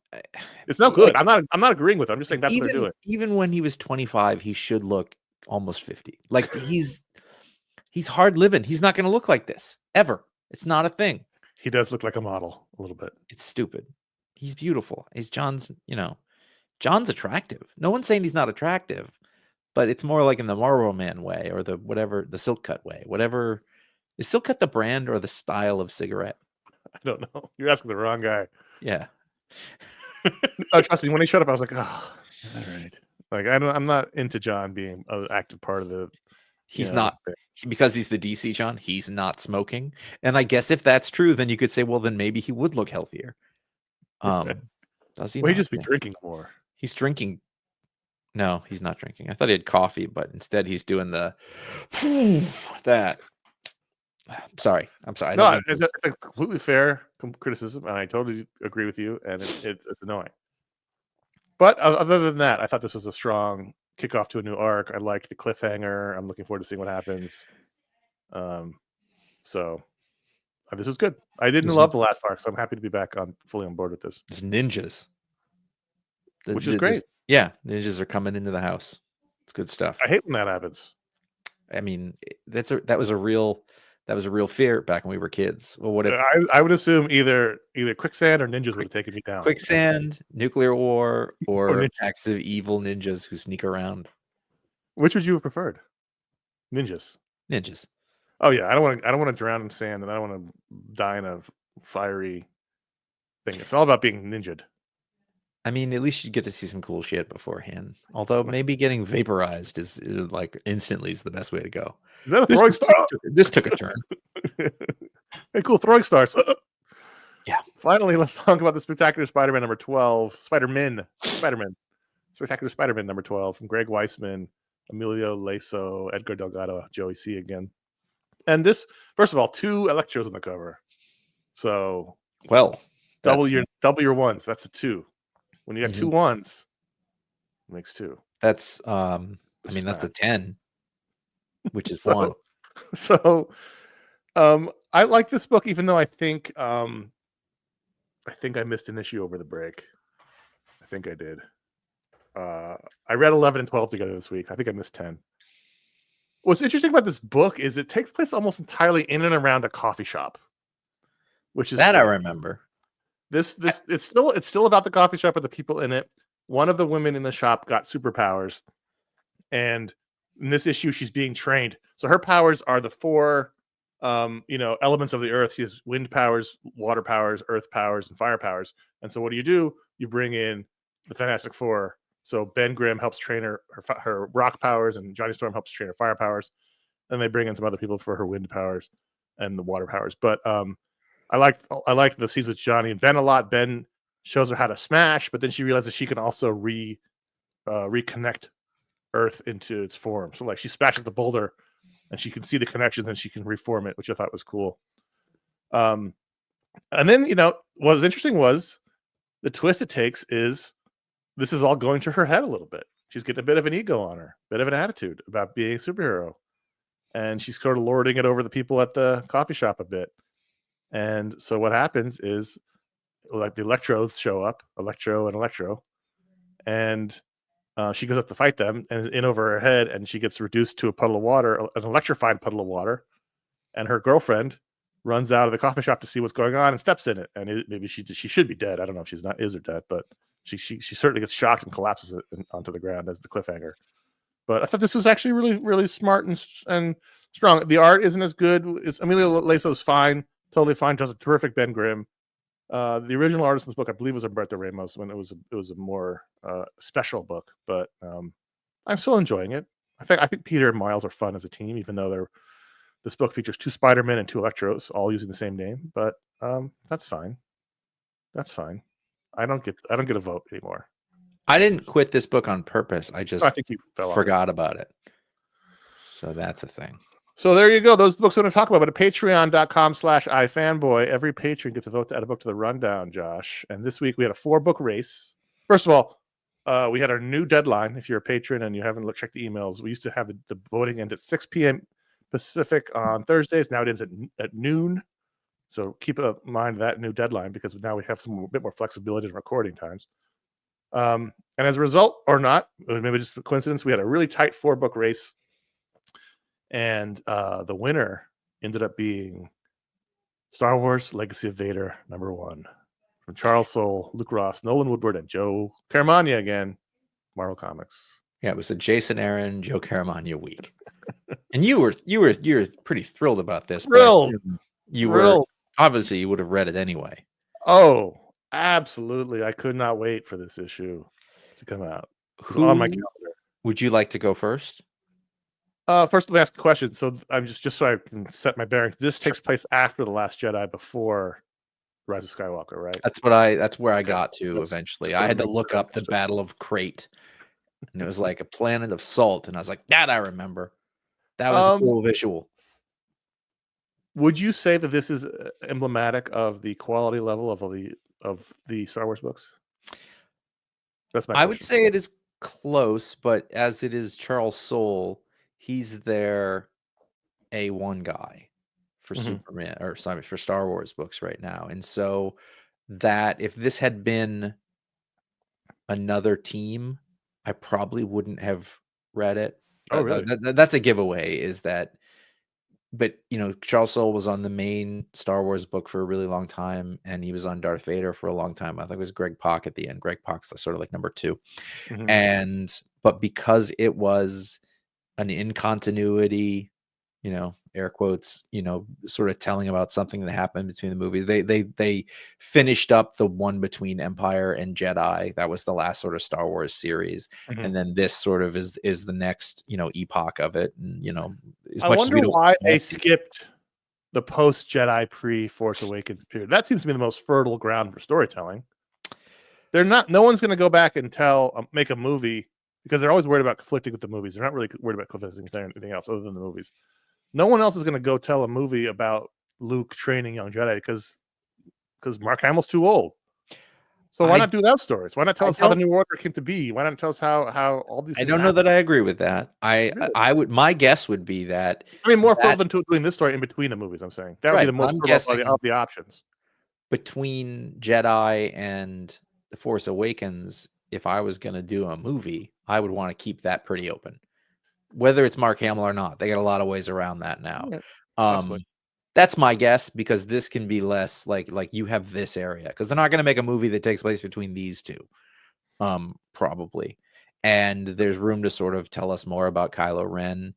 It's no good. I'm not agreeing with it. I'm just saying that's what they're doing. Even when he was 25, he should look almost 50. Like he's hard living. He's not going to look like this ever. It's not a thing. He does look like a model a little bit. It's stupid. He's beautiful. John's attractive. No one's saying he's not attractive, but it's more like in the Marlboro Man way or the Silk Cut way. Whatever. Is Silk Cut the brand or the style of cigarette? I don't know. You're asking the wrong guy. Yeah. Trust me, when he showed up, I was like, oh, all right. Like, I'm not into John being an active part of the. He's not, because he's the DC John. He's not smoking, and I guess if that's true, then you could say, well, then maybe he would look healthier. Does he? Well, he'd just be drinking more. He's drinking No, he's not drinking. I thought he had coffee, but instead he's doing the that. I'm sorry. I don't No, mean it's a completely fair criticism, and I totally agree with you. And it's annoying. But other than that, I thought this was a strong kickoff to a new arc. I liked the cliffhanger. I'm looking forward to seeing what happens. So this was good. I didn't love the last arc, so I'm happy to be back fully on board with this. There's ninjas, which is great. Yeah, ninjas are coming into the house. It's good stuff. I hate when that happens. I mean, that was a real fear back when we were kids. Well, what if I would assume either quicksand or ninjas would have taken me down. Quicksand, nuclear war, or acts of evil ninjas who sneak around. Which would you have preferred? Ninjas. Oh yeah, I don't want to drown in sand, and I don't want to die in a fiery thing. It's all about being ninja'd. I mean, at least you get to see some cool shit beforehand. Although maybe getting vaporized is like instantly is the best way to go. Is that a throwing star? This took a turn. Hey, cool throwing stars. Yeah. Finally, let's talk about the Spectacular Spider-Man number 12. Spider-Man. Spectacular Spider-Man number 12 from Greg Weisman, Emilio Laso, Edgar Delgado, Joey C. again. And this, first of all, 2 Electros on the cover. So, well, double your ones. That's a 2. When you got 2 ones, it makes 2. That's I mean, that's a 10, which is 1. So, I like this book, even though I think I missed an issue over the break. I think I did. I read 11 and 12 together this week. I think I missed 10. What's interesting about this book is it takes place almost entirely in and around a coffee shop, which is that I remember. It's still about the coffee shop and the people in it. One of the women in the shop got superpowers, and in this issue, she's being trained. So her powers are the 4, elements of the earth. She has wind powers, water powers, earth powers, and fire powers. And so what do? You bring in the Fantastic Four. So Ben Grimm helps train her rock powers, and Johnny Storm helps train her fire powers. And they bring in some other people for her wind powers and the water powers. But I like the scenes with Johnny and Ben a lot. Ben shows her how to smash, but then she realizes she can also reconnect Earth into its form. So like she smashes the boulder, and she can see the connections, and she can reform it, which I thought was cool. And then what was interesting was the twist it takes is this is all going to her head a little bit. She's getting a bit of an ego on her, a bit of an attitude about being a superhero, and she's sort of lording it over the people at the coffee shop a bit. And so what happens is, like, the Electros show up, Electro, and she goes up to fight them, and in over her head, and she gets reduced to a puddle of water, an electrified puddle of water, and her girlfriend runs out of the coffee shop to see what's going on and steps in it, and maybe she should be dead. I don't know if she's not is or dead, but she certainly gets shocked and collapses onto the ground as the cliffhanger. But I thought this was actually really, really smart and strong. The art isn't as good. Emilio Laso is fine. Totally fine. Does a terrific Ben Grimm. The original artist in this book, I believe, was Humberto Ramos when it was a more special book. But I'm still enjoying it. I think Peter and Miles are fun as a team, even though this book features 2 Spider-Men and 2 Electros, all using the same name. But that's fine. That's fine. I don't get a vote anymore. I didn't quit this book on purpose. I think you forgot about it. So that's a thing. So there you go. Those books we're going to talk about. But at patreon.com/iFanboy, every patron gets a vote to add a book to the rundown, Josh. And this week we had a 4-book race. First of all, we had our new deadline. If you're a patron and you haven't checked the emails, we used to have the voting end at 6 p.m. Pacific on Thursdays. Now it ends at noon. So keep in mind that new deadline, because now we have a bit more flexibility in recording times. And as a result, or not, maybe just a coincidence, we had a really tight 4-book race. And the winner ended up being Star Wars Legacy of Vader #1 from Charles Soule, Luke Ross, Nolan Woodward, and Joe Caramagna again, Marvel Comics. Yeah, it was a Jason Aaron, Joe Caramagna week. And you were pretty thrilled about this. Thrilled. Obviously you would have read it anyway. Oh, absolutely. I could not wait for this issue to come out. On my calendar. Would you like to go first? First, let me ask a question. So I'm just so I can set my bearings. This takes place after The Last Jedi, before Rise of Skywalker, right? That's where I got to eventually. I had to look up the Battle of Crate and it was like a planet of salt, and I was like, that I remember. That was a Um, cool visual. would you say that this is emblematic of the quality level of the Star Wars books? That's my I would question. say it is close, but as it is Charles Soule, he's their A1 guy for Mhm. Superman, or sorry, for Star Wars books right now. And so that if this had been another team, I probably wouldn't have read it. Oh, really? That's a giveaway, is that, but Charles Soule was on the main Star Wars book for a really long time, and he was on Darth Vader for a long time. I think it was Greg Pak at the end. Greg Pak's the sort of like number 2. Mhm. But because it was an in continuity, air quotes, sort of telling about something that happened between the movies. They finished up the one between Empire and Jedi. That was the last sort of Star Wars series. Mhm. And then this sort of is the next, epoch of it. And as I much as wonder we don't why they want to. skipped the post Jedi, pre Force Awakens period. That seems to be the most fertile ground for storytelling. They're not. No one's going to go back and make a movie because they're always worried about conflicting with the movies. They're not really worried about conflicting with anything else other than the movies. No one else is going to go tell a movie about Luke training young Jedi because Mark Hamill's too old. So why I not do those stories? Why not tell I us how the don't New Order came to be? Why not tell us how all these I things don't know happen? that I agree with that. Really? I would, my guess would be that I mean, more fertile that than doing this story in between the movies. I'm saying that would be right, the but most I'm fertile of guessing the options. between Jedi and The Force Awakens, if I was going to do a movie, I would want to keep that pretty open. Whether it's Mark Hamill or not, they got a lot of ways around that now. Yeah, Um, possibly. that's my guess, because this can be less like you have this area, because they're not going to make a movie that takes place between these two, probably. And there's room to sort of tell us more about Kylo Ren.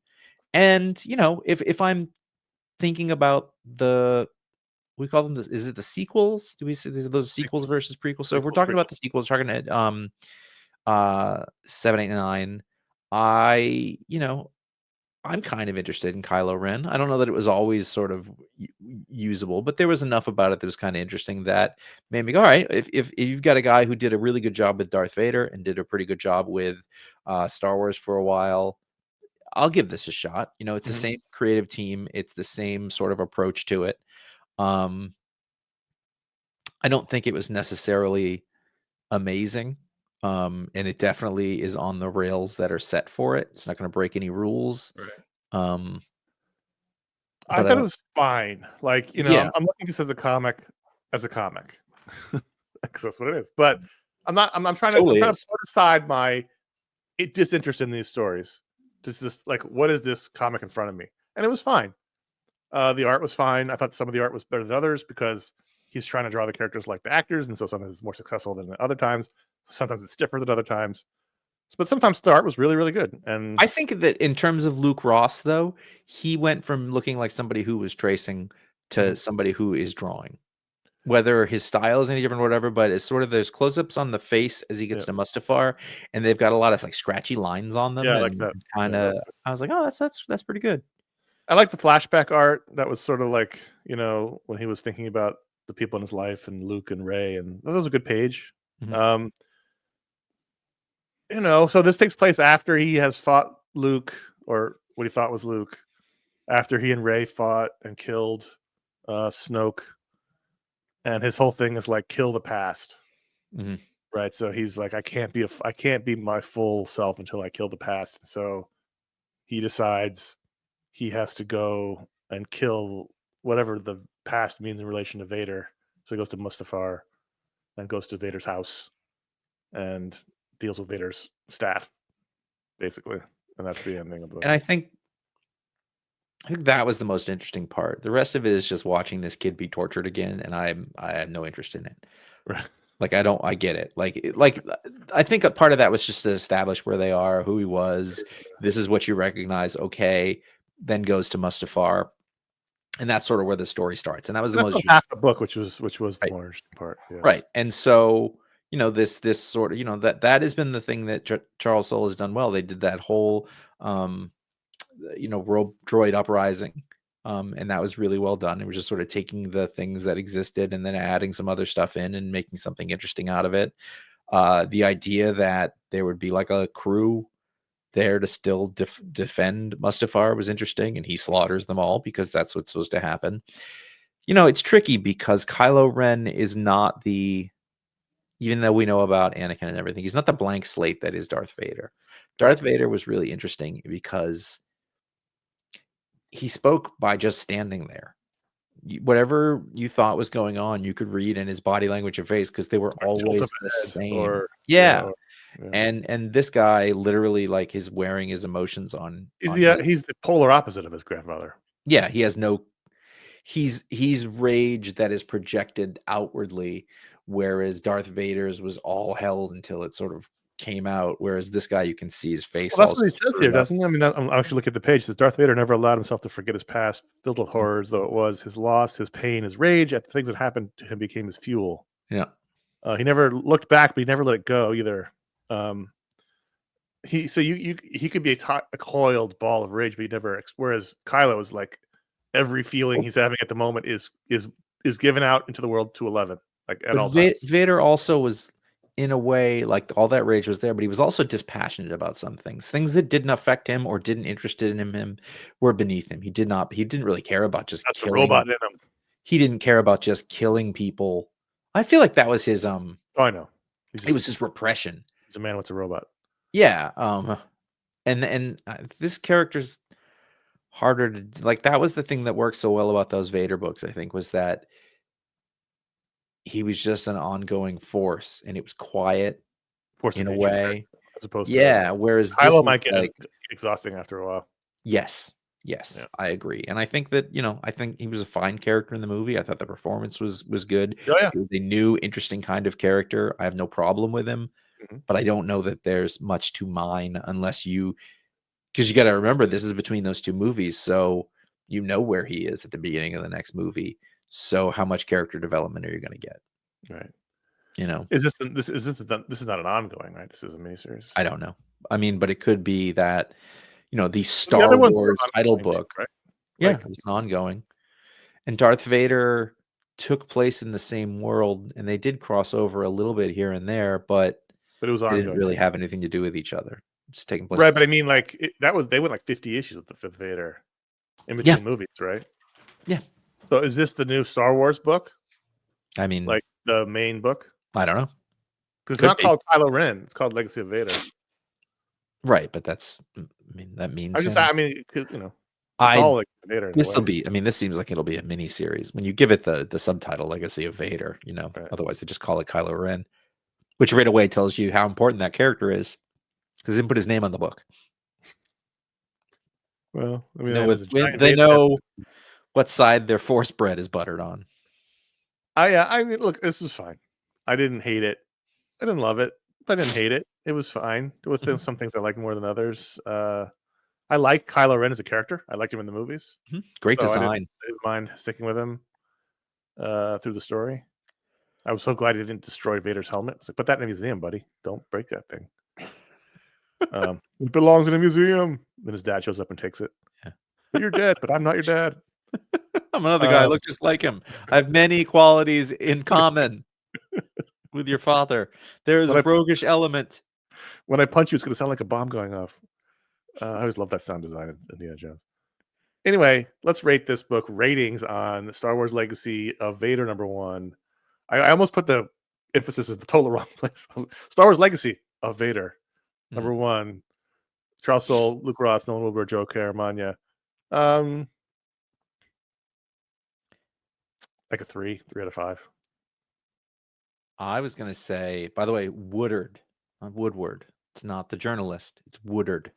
And if I'm thinking about we call them this, is it the sequels? Do we say those sequels Sequels, versus prequels? So if we're prequels, talking prequels. about the sequels, talking at 7, 8, 9, I I'm kind of interested in Kylo Ren. I don't know that it was always sort of usable, but there was enough about it that was kind of interesting that made me go, all right, if you've got a guy who did a really good job with Darth Vader and did a pretty good job with Star Wars for a while, I'll give this a shot. It's the Mhm. same creative team. It's the same sort of approach to it. Um, I don't think it was necessarily amazing. And it definitely is on the rails that are set for it. It's not going to break any rules. Right. Um, I but I thought it don't, was fine. Like, yeah, I'm looking at this as a comic, because that's what it is. But I'm not. I'm totally trying to is. put aside my disinterest in these stories. Just like, what is this comic in front of me? And it was fine. The art was fine. I thought some of the art was better than others because he's trying to draw the characters like the actors, and so sometimes it's more successful than other times. Sometimes it's stiffer than other times. But sometimes the art was really, really good. And I think that in terms of Luke Ross, though, he went from looking like somebody who was tracing to Mhm. somebody who is drawing. Whether his style is any different or whatever, but it's sort of, there's close-ups on the face as he Yeah, gets to Mustafar, and they've got a lot of like scratchy lines on them, yeah, I like and that. kind Yeah, that of, was good. I was like, oh, that's pretty good. I like the flashback art. That was sort of like, when he was thinking about the people in his life and Luke and Ray, and that was a good page. Mhm. Um, so this takes place after he has fought Luke, or what he thought was Luke, after he and Ray fought and killed Snoke, and his whole thing is like kill the past, Mhm. right? So he's like, I can't be my full self until I kill the past. And so he decides he has to go and kill whatever the past means in relation to Vader. So he goes to Mustafar and goes to Vader's house and deals with Vader's staff, basically. And that's the ending of the book. And I think that was the most interesting part. The rest of it is just watching this kid be tortured again, and I have no interest in it. Right. Like, I get it. Like I think a part of that was just to establish where they are, who he was. This is what you recognize. Okay, then goes to Mustafar, and that's sort of where the story starts. And that was the That's most about half the book, which was the right, more interesting part. right. Yes. And so this sort of that has been the thing that Charles Soule has done well. They did that whole Rogue Droid Uprising. And that was really well done. It was just sort of taking the things that existed and then adding some other stuff in and making something interesting out of it. The idea that there would be like a crew there to still defend Mustafar was interesting, and he slaughters them all because that's what's supposed to happen. It's tricky because Kylo Ren is not even though we know about Anakin and everything, he's not the blank slate that is Darth Vader. Darth Vader was really interesting because he spoke by just standing there. Whatever you thought was going on, you could read in his body language and face because they were always the same. Yeah. And this guy literally is wearing his emotions on. He's the polar opposite of his grandfather. Yeah, he has he's rage that is projected outwardly, whereas Darth Vader's was all held until it sort of came out. Whereas this guy, you can see his face. Well, that's what he says here, doesn't he? I mean, I'm actually looking at the page. It says Darth Vader never allowed himself to forget his past, filled with horrors, though it was his loss, his pain, his rage at the things that happened to him became his fuel. Yeah. He never looked back, but he never let it go either. He could be a coiled ball of rage, but he never. Whereas Kylo is like every feeling he's having at the moment is given out into the world to 11, like at all times. Vader also was, in a way, like all that rage was there, but he was also dispassionate about some things that didn't affect him or didn't interest in him were beneath him. He didn't really care about just That's killing. The robot in him. He didn't care about just killing people. I feel like that was his Oh, I know. It was his repression. He's a man with a robot. Yeah. And this character's harder to like. That was the thing that worked so well about those Vader books, I think, was that he was just an ongoing force, and it was quiet in a way, as opposed to whereas Kylo might get exhausting after a while. Yes, yeah. I agree, and I think that I think he was a fine character in the movie. I thought the performance was good. Oh, yeah. He was a new, interesting kind of character. I have no problem with him, but I don't know that there's much to mine unless because you got to remember this is between those two movies, so where he is at the beginning of the next movie. So how much character development are you going to get? Right. Is this is not an ongoing, right? This is a miniseries. I don't know. I mean, but it could be that the Star Wars title book, right? Yeah, it was ongoing. And Darth Vader took place in the same world, and they did cross over a little bit here and there, but it was ongoing. They didn't really have anything to do with each other. Just taking place, right? But I mean, they went 50 issues with the fifth Vader in between movies, right? Yeah. So is this the new Star Wars book? I mean, like the main book? I don't know. Because it's not called Kylo Ren. It's called Legacy of Vader. Right, but that means Vader. This will be. I mean, this seems like it'll be a mini series when you give it the subtitle "Legacy of Vader." Right. Otherwise they just call it Kylo Ren, which right away tells you how important that character is because they didn't put his name on the book. Well, I mean, they know what side their Force bread is buttered on. I mean, look, this was fine. I didn't hate it. I didn't love it, but I didn't hate it. It was fine. With some things I like more than others. I like Kylo Ren as a character. I liked him in the movies. Great design. I didn't mind sticking with him through the story. I was so glad he didn't destroy Vader's helmet. It's like, put that in a museum, buddy. Don't break that thing. It belongs in a museum. Then his dad shows up and takes it. Yeah. But you're dead, but I'm not your dad. I'm another guy. I look just like him. I have many qualities in common with your father. There is a roguish element. When I punch you, it's going to sound like a bomb going off. I always love that sound design in Indiana Jones. Anyway, let's rate this book. Ratings on Star Wars Legacy of Vader #1. I almost put the emphasis in the total wrong place. Star Wars Legacy of Vader #1. Charles Soule, Luke Ross, Nolan Wilbur, Joe Caramagna. Like a 3 out of 5. I was going to say, by the way, Woodard, not Woodward. It's not the journalist. It's Woodard.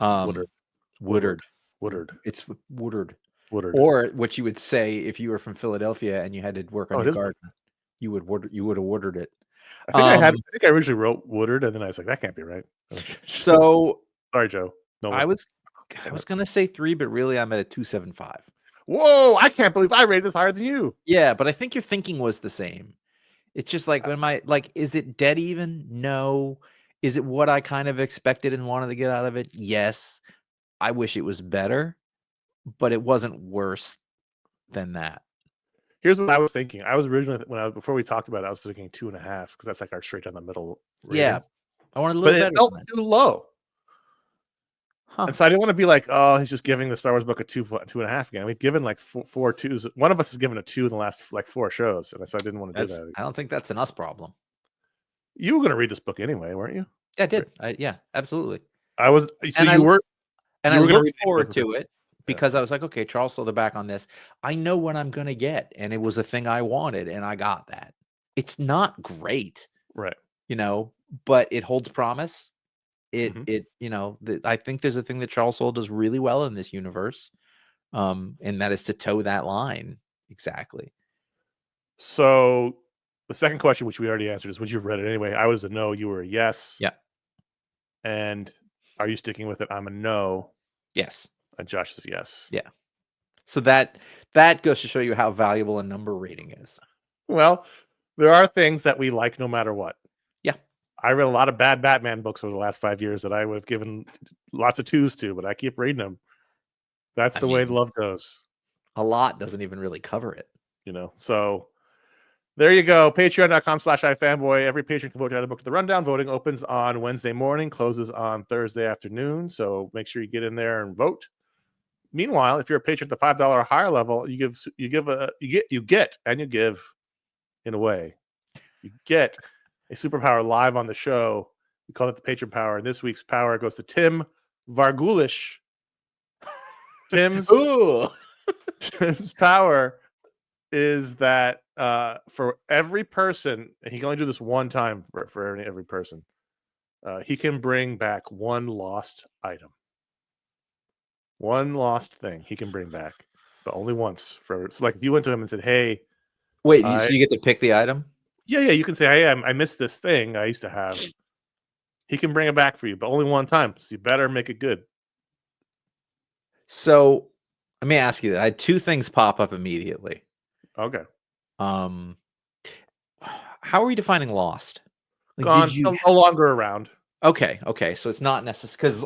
Woodard. It's Woodard. Or what you would say if you were from Philadelphia and you had to work on your garden, you would have Woodard it. I think I originally wrote Woodard, and then I was like, that can't be right. So sorry, Joe. No, I was going to say 3, but really I'm at a 2.75. Whoa! I can't believe I rated this higher than you. Yeah, but I think your thinking was the same. It's just like is it dead even? No. Is it what I kind of expected and wanted to get out of it? Yes. I wish it was better, but it wasn't worse than that. Here's what I was thinking. I was originally before we talked about it, I was thinking 2.5 because that's like our straight down the middle rating. Yeah, I wanted a But little it better felt than that. too low. Huh. And so I didn't want to be like, oh, he's just giving the Star Wars book a 2.5 again. We've given like four twos. One of us has given a 2 in the last like 4 shows, and so I didn't want to do that. I don't think that's an us problem. You were going to read this book anyway, weren't you? Yeah, I did. Yeah, absolutely. I was. So and you were. And you I were gonna looked read forward to it because I was like, okay, Charles sold the back on this. I know what I'm going to get. And it was a thing I wanted, and I got that. It's not great, right? But it holds promise. Mm-hmm. I think there's a thing that Charles Soule does really well in this universe, and that is to toe that line exactly. So the second question, which we already answered, is would you have read it anyway? I was a no. You were a yes. Yeah. And are you sticking with it? I'm a no. Yes. And Josh is a yes. Yeah. So that goes to show you how valuable a number rating is. Well, there are things that we like no matter what. Yeah. I read a lot of bad Batman books over the last 5 years that I would have given lots of 2s to, but I keep reading them. That's the way love goes. A lot doesn't even really cover it. So there you go. Patreon.com/iFanboy. Every patron can vote to add a book to the rundown. Voting opens on Wednesday morning, closes on Thursday afternoon. So make sure you get in there and vote. Meanwhile, if you're a patron at the $5 or higher level, you get in a way. You get a superpower live on the show. We call it the patron power. And this week's power goes to Tim Vargulish. Tim's power is that for every person, and he can only do this one time for every person, he can bring back one lost item. One lost thing he can bring back, but only once. So like if you went to him and said, hey... Wait, so you get to pick the item? Yeah, you can say, hey, I missed this thing I used to have. He can bring it back for you, but only one time. So you better make it good. So let me ask you that. I had 2 things pop up immediately. Okay. How are we defining lost? Like, gone, no longer around. Okay. So it's not necessary because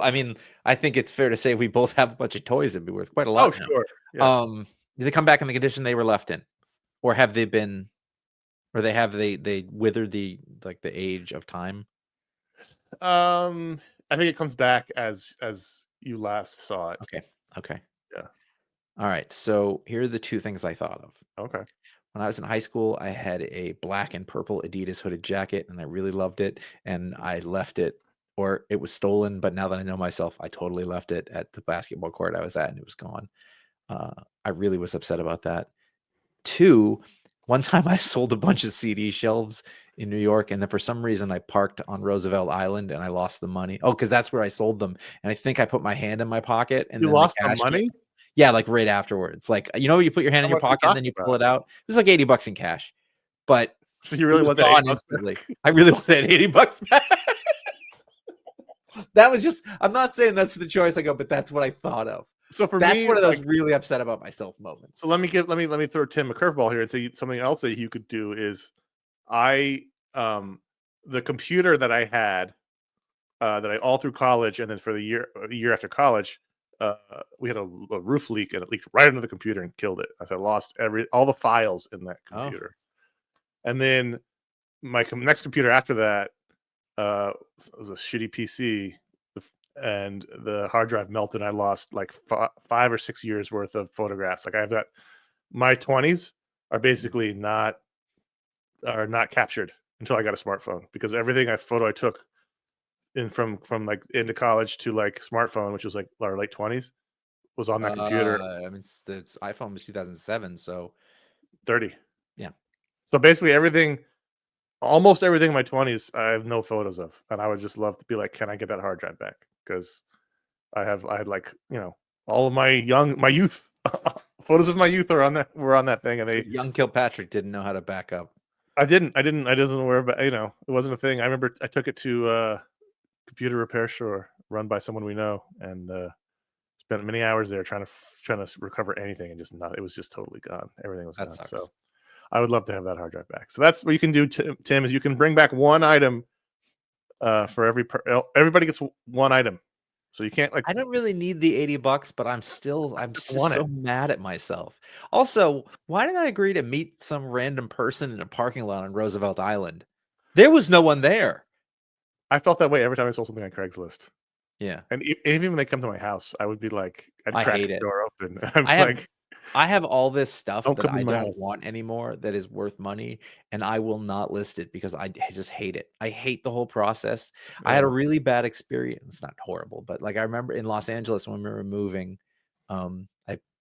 I think it's fair to say we both have a bunch of toys that'd be worth quite a lot. Oh, sure. Yeah. Did they come back in the condition they were left in, or have they been, or they withered the age of time? I think it comes back as you last saw it. Okay. Yeah. All right. So here are the 2 things I thought of. Okay. When I was in high school, I had a black and purple Adidas hooded jacket, and I really loved it. And I left it, or it was stolen. But now that I know myself, I totally left it at the basketball court I was at, and it was gone. I really was upset about that. 2, one time I sold a bunch of CD shelves in New York, and then for some reason I parked on Roosevelt Island, and I lost the money. Oh, because that's where I sold them. And I think I put my hand in my pocket, and you then lost the money. Yeah, like right afterwards. Like, you put your hand in your pocket and then you pull it out. It was like $80 in cash. But so you really want that $80 back? I really want that $80 back. That was just, I'm not saying that's the choice I go, but that's what I thought of. So for that's me, one of those really upset about myself moments. So let me throw Tim a curveball here and say something else that you could do is the computer that I had that I all through college and then for a year after college, we had a roof leak and it leaked right into the computer and killed it. I lost all the files in that computer. And then my next computer after that was a shitty PC, and the hard drive melted. And I lost like 5 or 6 years worth of photographs. Like I've got my 20s are basically not captured until I got a smartphone, because everything I took from like into college to like smartphone, which was like our late 20s, was on that computer. I mean, the iPhone was 2007, so 30. Yeah. So basically almost everything in my 20s, I have no photos of, and I would just love to be like, can I get that hard drive back? Because I had like all of my youth photos of my youth were on that thing, and so young Kilpatrick didn't know how to back up. I didn't know where, but it wasn't a thing. I remember I took it to a computer repair store run by someone we know, and spent many hours there trying to recover anything, and it was just totally gone. Everything was gone. Sucks. So I would love to have that hard drive back. So that's what you can do, Tim, is you can bring back one item for everybody gets one item So you can't like. I don't really need the $80, but I'm just want so it. mad at myself. Also, why did I agree to meet some random person in a parking lot on Roosevelt Island? There was no one there. I felt that way every time I saw something on Craigslist. Yeah, And even when they come to my house, I would be like, I'd I crack hate the it. door open. I'm I have like, I have all this stuff don't that come I in my don't house. want anymore that is worth money, and I will not list it because I just hate it. I hate the whole process. I had a Yeah. really bad experience, not horrible, but, like, I remember in Los Angeles when we were moving, I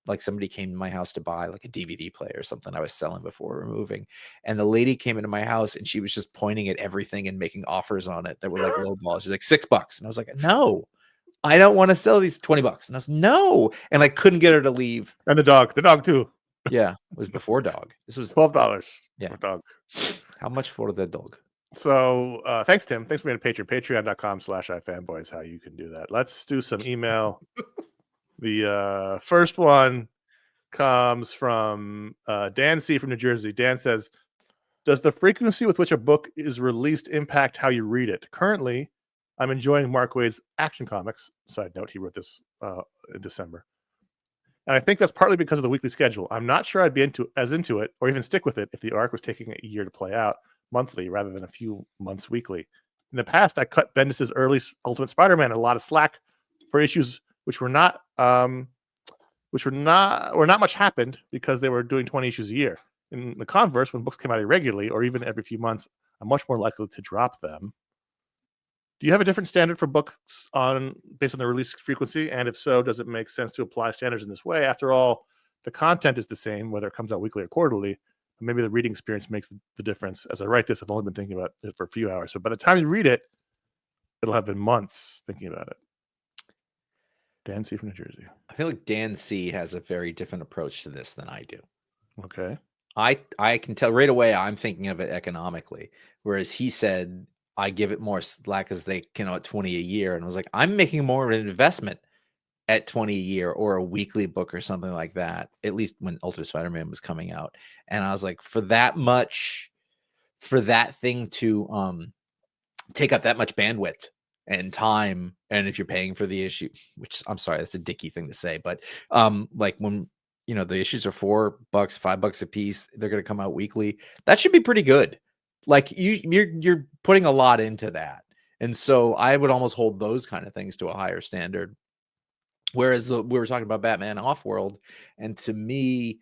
like, somebody came to my house to buy, like, a DVD player or something I was selling before we were moving, and the lady came into my house, and she was just pointing at everything and making offers on it that were, like, low ball. She's like, $6, and I was like, "No, I don't wanna sell these $20." And I was, "No," and I couldn't get her to leave. And the dog too. Yeah, it was before dog. This was $12 yeah. for dog. How much for the dog? So thanks, Tim. Thanks for being a patron. Patreon.com/iFanboy is how you can do that. Let's do some email. The first one comes from Dan C from New Jersey. Dan says, does the frequency with which a book is released impact how you read it? Currently, I'm enjoying Mark Waid's Action Comics. Side note, he wrote this in December. And I think that's partly because of the weekly schedule. I'm not sure I'd be into it or even stick with it if the arc was taking a year to play out monthly rather than a few months weekly. In the past, I cut Bendis's early Ultimate Spider-Man a lot of slack for issues which were not much happened because they were doing 20 issues a year. In the converse, when books came out irregularly or even every few months, I'm much more likely to drop them. Do you have a different standard for books based on the release frequency? And if so, does it make sense to apply standards in this way? After all, the content is the same, whether it comes out weekly or quarterly. Maybe the reading experience makes the difference. As I write this, I've only been thinking about it for a few hours. But by the time you read it, it'll have been months thinking about it. Dan C. from New Jersey. I feel like Dan C has a very different approach to this than I do. Okay. I can tell right away I'm thinking of it economically, whereas he said I give it more slack as they can at 20 a year, and I was like, I'm making more of an investment at 20 a year or a weekly book or something like that. At least when Ultimate Spider-Man was coming out, and I was like, for that thing to take up that much bandwidth and time, and if you're paying for the issue, which I'm sorry, that's a dicky thing to say, but like when the issues are $4, $5 a piece, they're going to come out weekly. That should be pretty good. Like you're putting a lot into that, and so I would almost hold those kind of things to a higher standard. Whereas we were talking about Batman Off-World, and to me,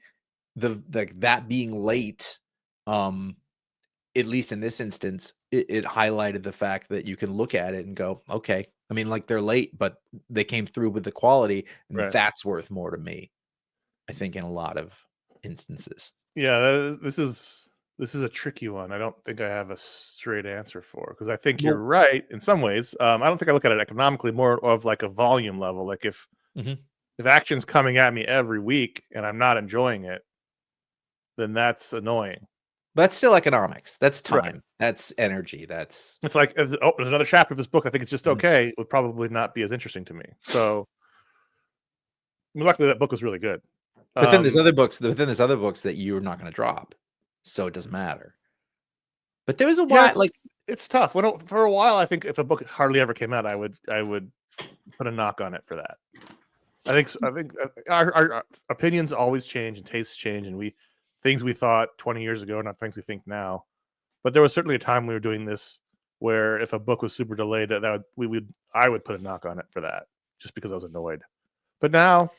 that being late, at least in this instance, it highlighted the fact that you can look at it and go, okay. I mean, like they're late, but they came through with the quality, and Right. that's worth more to me, I think, in a lot of instances. Yeah, this is a tricky one. I don't think I have a straight answer for, because I think you're right in some ways. I don't think I look at it economically, more of like a volume level. Like if action's coming at me every week and I'm not enjoying it, then that's annoying. That's still economics. That's time. Right. That's energy. It's like, there's another chapter of this book. I think it's just okay. It would probably not be as interesting to me. So, luckily, that book was really good. But then there's other books. There's other books that you're not going to drop, so it doesn't matter. But there was a while, it's tough. For a while, I think if a book hardly ever came out, I would put a knock on it for that. I think our opinions always change and tastes change, and things we thought 20 years ago, not things we think now. But there was certainly a time we were doing this where if a book was super delayed, I would put a knock on it for that, just because I was annoyed. But now,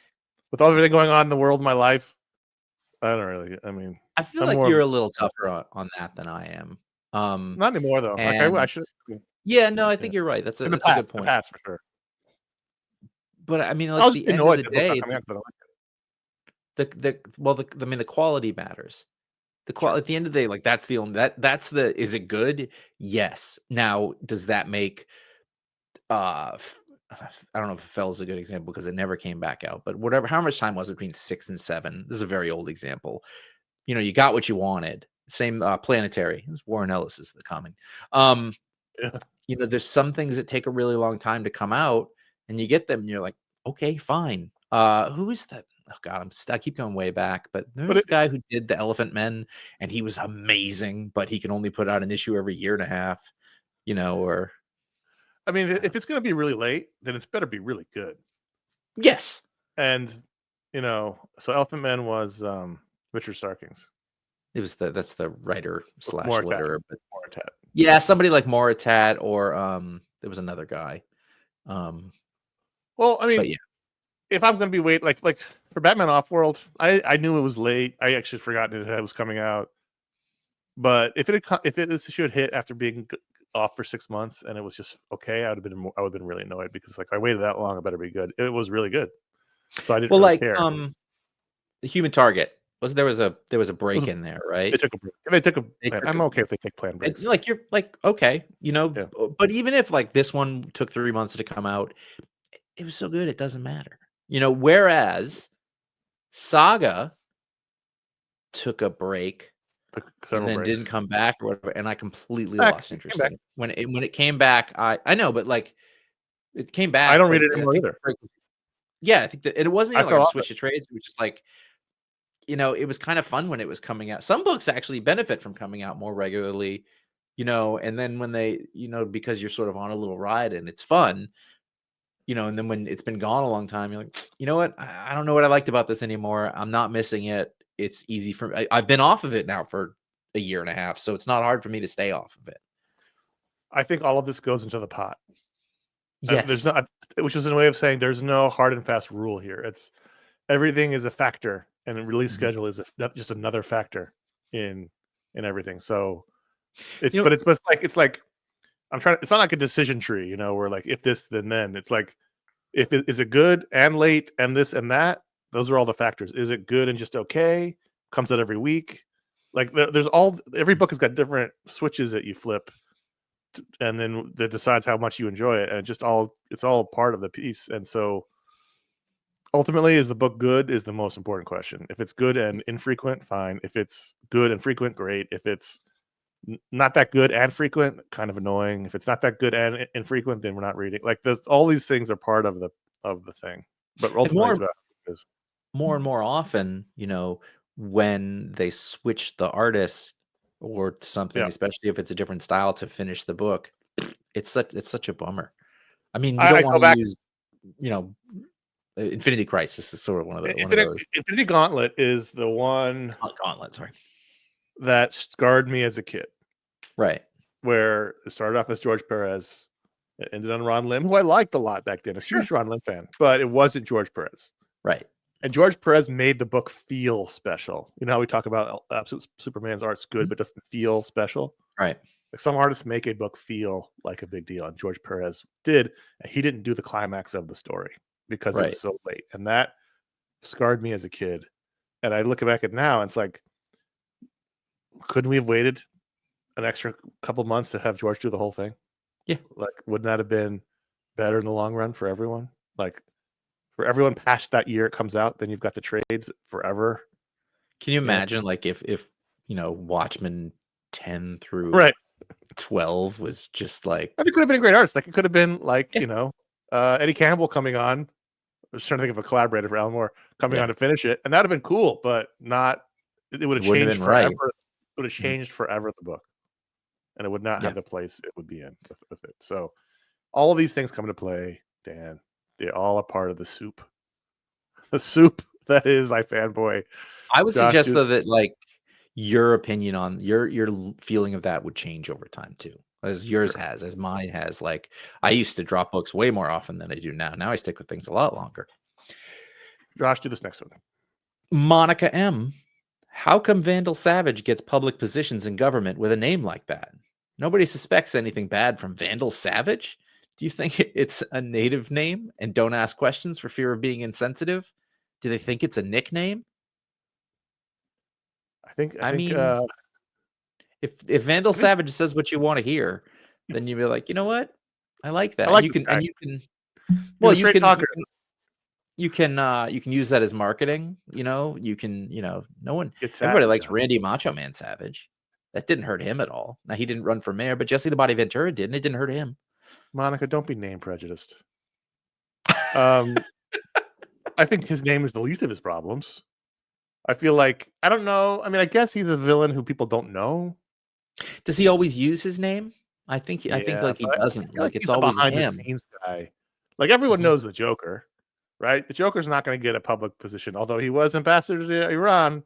with everything going on in the world, in my life, I don't really. I mean, I feel like you're a little tougher on that than I am. Not anymore, though. Like I should. Yeah, no, I think you're right. That's a good point. In the past, for sure. But I mean, like at the end of the day, the quality matters. At the end of the day, like that's the is it good? Yes. Now, does that make I don't know if Fell is a good example because it never came back out, but how much time was it between 6 and 7? This is a very old example. You got what you wanted. Same Planetary. Warren Ellis is the coming. There's some things that take a really long time to come out, and you get them, and you're like, okay, fine. Who is that? Oh God, I keep going way back, but there's a guy who did the Elephant Men, and he was amazing, but he can only put out an issue every year and a half, or. I mean, if it's going to be really late, then it's better be really good. Yes. And, so Elephant Man was Richard Starkings. It was that's the writer / Moratat. letterer, but Moratat. yeah, somebody like Moratat or there was another guy. Well, I mean, yeah. If I'm going to be wait like for Batman Offworld, I knew it was late. I actually forgotten it was coming out. But if it should hit after being off for 6 months and it was just okay, I would have been really annoyed because I waited that long. I better be good. It was really good, so I didn't really care. The Human Target there was a break in there, right? They took a break. I'm okay if they take planned breaks. You're okay, but even if this one took 3 months to come out, it was so good it doesn't matter. Whereas Saga took a break and then didn't come back or whatever, and I completely lost interest in it. When it came back, I know, but it came back. I don't read it anymore either. Yeah, I think that it wasn't even like a switch of trades. It was just like, it was kind of fun when it was coming out. Some books actually benefit from coming out more regularly, and then when they, because you're sort of on a little ride and it's fun, and then when it's been gone a long time, you're like, you know what? I don't know what I liked about this anymore. I'm not missing it. It's easy for me. I've been off of it now for a year and a half, so it's not hard for me to stay off of it. I think all of this goes into the pot. Yes. There's not, which is a way of saying there's no hard and fast rule here. It's everything is a factor, and a release schedule is just another factor in everything. So it's it's like I'm trying. It's not like a decision tree, where like if this then it's like is it good and late and this and that. Those are all the factors. Is it good and just okay? Comes out every week. Like there's every book has got different switches that you flip, and then that decides how much you enjoy it, and it's all part of the piece. And so ultimately, is the book good is the most important question. If it's good and infrequent, fine. If it's good and frequent, great. If it's not that good and frequent, kind of annoying. If it's not that good and infrequent, then we're not reading. Like all these things are part of the thing. But ultimately, it's about more and more often, when they switch the artist or to something, especially if it's a different style to finish the book, it's such a bummer. I mean, you don't want to use, Infinity Crisis is sort of one of those. Infinity Gauntlet is the one. Gauntlet, sorry. That scarred me as a kid. Right. Where it started off as George Perez. It ended on Ron Lim, who I liked a lot back then. A huge Ron Lim fan, but it wasn't George Perez. Right. And George Perez made the book feel special. You know how we talk about Absolute Superman's art's good, but doesn't feel special? Right. Like some artists make a book feel like a big deal, and George Perez did. And he didn't do the climax of the story because it was so late. And that scarred me as a kid. And I look back at it now, and it's like, couldn't we have waited an extra couple months to have George do the whole thing? Yeah. Like, wouldn't that have been better in the long run for everyone? Like, for everyone past that year it comes out, then you've got the trades forever. Can you imagine if Watchmen 10 through 12 was just like, it could have been a great artist. Like it could have been like, Eddie Campbell coming on. I was trying to think of a collaborator for Alan Moore coming on to finish it, and that'd have been cool, but not. It would have changed forever. It would have changed forever the book, and it would not have the place it would be in with it. So, all of these things come into play, Dan. They're all a part of the soup. The soup that is iFanboy. I would suggest though that like your opinion on your feeling of that would change over time too, as yours has, as mine has. Like I used to drop books way more often than I do now. Now I stick with things a lot longer. Josh, do this next one. Monica M. How come Vandal Savage gets public positions in government with a name like that? Nobody suspects anything bad from Vandal Savage. Do you think it's a native name and don't ask questions for fear of being insensitive? Do they think it's a nickname? I mean, if Vandal Savage says what you want to hear, then you'll be like, you know what? I like that. You can use that as marketing. Everybody likes Randy Macho Man Savage. That didn't hurt him at all. Now he didn't run for mayor, but Jesse the Body Ventura did, and it didn't hurt him. Monica, don't be name prejudiced. I think his name is the least of his problems. I feel like, I don't know. I mean, I guess he's a villain who people don't know. Does he always use his name? I think like he doesn't. I feel like Like it's he's the always behind the him. scenes guy. Like everyone Mhm. knows the Joker, right? The Joker's not going to get a public position, although he was ambassador to Iran.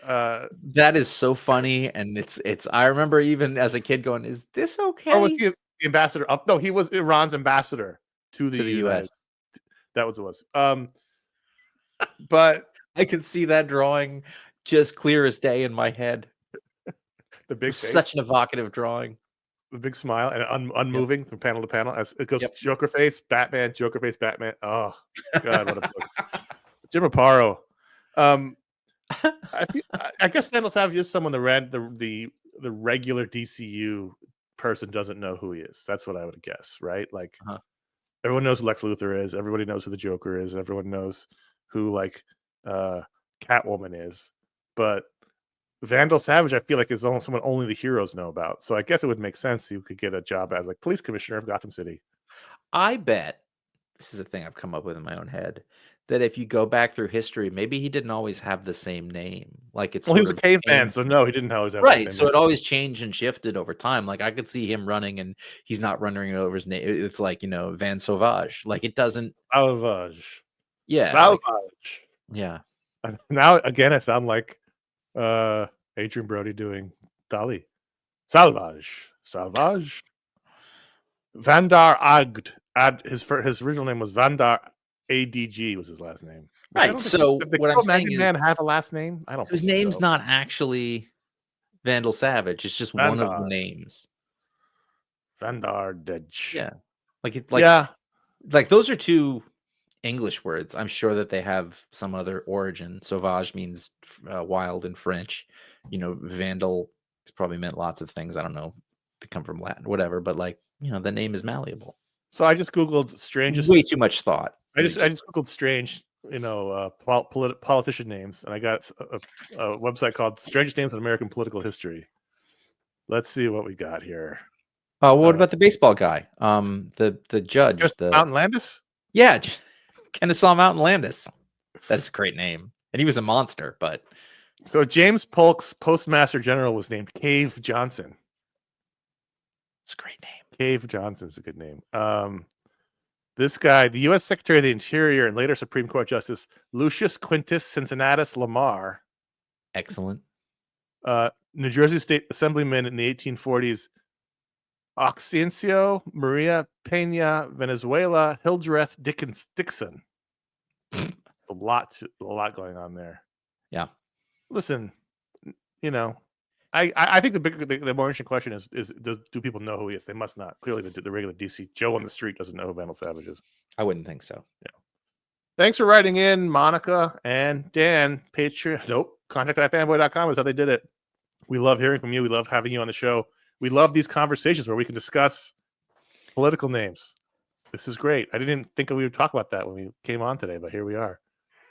That is so funny, and it's. I remember even as a kid going, "Is this Or was okay?" he the ambassador up? No, he was Iran's ambassador to the To the United. U.S. That was it was. But I can see that drawing just clear as day in my head. the It big was face, such an evocative drawing. the big smile, and Yep. unmoving from panel to panel as it goes Yep. Joker face, Batman, Joker face, Batman. Oh God, what a book. Jim Aparo. I guess Vandal Savage is someone the regular DCU person doesn't know who he is. That's what I would guess, right? Like Uh-huh. everyone knows who Lex Luthor is. Everybody knows who the Joker is. Everyone knows who like Catwoman is. But Vandal Savage, I feel like is almost someone only the heroes know about. So I guess it would make sense you could get a job as like police commissioner of Gotham City. I bet this is a thing I've come up with in my own head that if you go back through history, maybe he didn't always have the same name. Like it's Well, he sort was a of caveman, changed. so no, he didn't always have the Right. same So name. it always changed and shifted over time. Like I could see him running and he's not running over his name. It's like, Van Sauvage. Like it doesn't. Salvage. Yeah. Like, Salvage. yeah. Now again, I sound like Adrian Brody doing Dali. Salvage. Salvage. Vandar Agd. His original name was Vandar ADG was his last name. Right. So Did the what I'm Crow saying Magnet is, Man have a last name? I don't so his believe name's so. not actually Vandal Savage. It's just one of the Vandar. names. Vandar Dej. Yeah. Like Yeah. like those are two English words. I'm sure that they have some other origin. Sauvage means wild in French. Vandal has probably meant lots of things. I don't know. They come from Latin, whatever. But the name is malleable. So I just Googled strangest. Way too much thought. I just Googled strange, politician names, and I got a website called Strangest Names in American Political History. Let's see what we got here. What about the baseball guy? The judge. Mountain Landis? Yeah, Kennesaw Mountain Landis. That's a great name. And he was a monster, but. So James Polk's postmaster general was named Cave Johnson. It's a great name. Cave Johnson's a good name. This guy, the U.S. Secretary of the Interior and later Supreme Court Justice Lucius Quintus Cincinnatus Lamar. Excellent. New Jersey State Assemblyman in the 1840s. Auxencio Maria Pena Venezuela Hildreth Dixon. a lot going on there. Yeah. Listen, I think the more interesting question is do people know who he is? They must not. Clearly, the regular DC Joe on the street doesn't know who Vandal Savage is. I wouldn't think so. Yeah. Thanks for writing in, Monica and Dan. Patreon. Nope. Contact@ifanboy.com is how they did it. We love hearing from you. We love having you on the show. We love these conversations where we can discuss political names. This is great. I didn't think we would talk about that when we came on today, but here we are.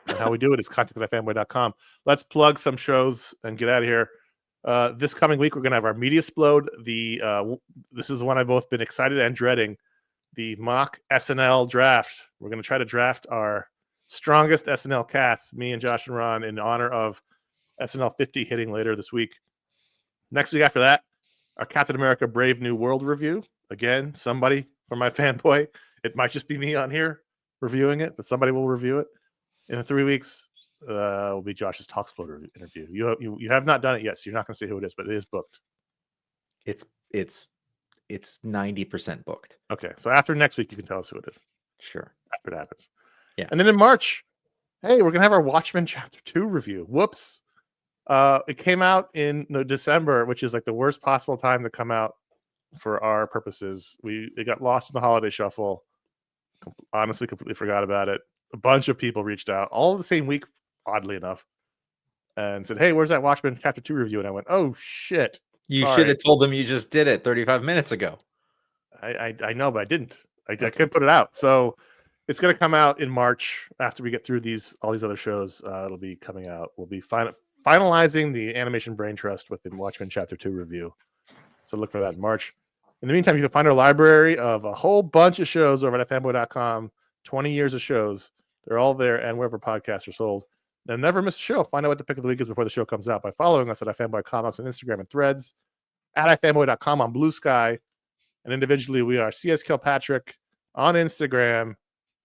And how we do it is contact@ifanboy.com. Let's plug some shows and get out of here. This coming week, we're going to have our Media Explode. This is one I've both been excited and dreading. The mock SNL draft. We're going to try to draft our strongest SNL casts, me and Josh and Ron, in honor of SNL 50 hitting later this week. Next week after that, our Captain America Brave New World review. Again, somebody from my fanboy. It might just be me on here reviewing it, but somebody will review it. In 3 weeks, will be Josh's Talksploder interview. You have not done it yet, so you're not going to see who it is, but it is booked. It's 90% booked. Okay, so after next week, you can tell us who it is. Sure. After it happens. Yeah. And then in March, hey, we're going to have our Watchmen Chapter 2 review. Whoops. It came out in December, which is like the worst possible time to come out for our purposes. It got lost in the holiday shuffle. Honestly, completely forgot about it. A bunch of people reached out all the same week, oddly enough, and said, hey, where's that Watchmen Chapter 2 review? And I went, oh, shit. You should have told them you just did it 35 minutes ago. I know, but I didn't. I couldn't put it out. So it's going to come out in March after we get through all these other shows. It'll be coming out. We'll be finalizing the Animation Brain Trust with the Watchmen Chapter 2 review. So look for that in March. In the meantime, you can find our library of a whole bunch of shows over at fanboy.com. 20 years of shows. They're all there and wherever podcasts are sold. And never miss a show. Find out what the pick of the week is before the show comes out by following us at iFanboy Comics on Instagram and Threads. at iFanboy.com on Blue Sky. And individually, we are CS Kilpatrick on Instagram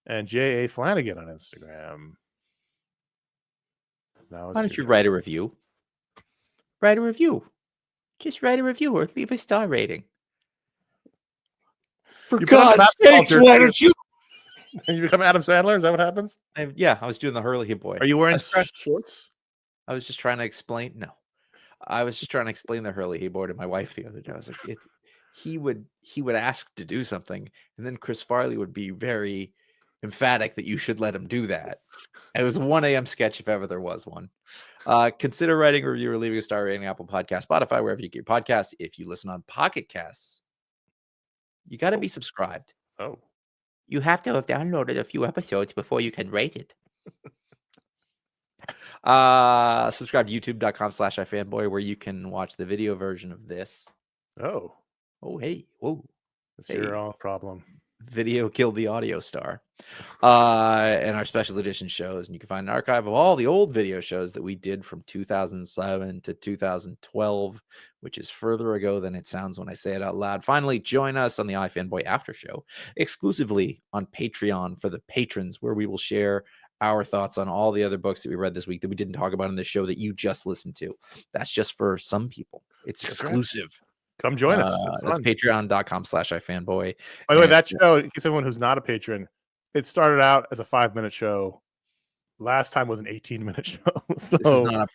and J.A. Flanagan on Instagram. Why don't you write a review? Write a review. Just write a review or leave a star rating. For God's sakes, why don't you? And you become Adam Sandler? Is that what happens? Yeah, I was doing the Hurley boy. Are you wearing shorts? I was just trying to explain. No, I was just trying to explain the Hurley boy to my wife the other day. I was like, he would ask to do something, and then Chris Farley would be very emphatic that you should let him do that. It was a 1 a.m. sketch if ever there was one. Consider writing a review or leaving a star rating on Apple Podcasts, Spotify, wherever you get your podcasts. If you listen on Pocket Casts, you got to be subscribed. Oh. You have to have downloaded a few episodes before you can rate it. Subscribe to youtube.com/iFanboy, where you can watch the video version of this. Oh, hey. Whoa. It's your own problem. Video killed the audio star. And our special edition shows. And you can find an archive of all the old video shows that we did from 2007 to 2012, which is further ago than it sounds when I say it out loud. Finally, join us on the iFanboy After Show, exclusively on Patreon for the patrons, where we will share our thoughts on all the other books that we read this week that we didn't talk about in the show that you just listened to. That's just for some people. It's exclusive. Come join us. That's patreon.com/iFanboy. By the way, that show, in case anyone who's not a patron, it started out as a 5-minute show. Last time was an 18-minute show. So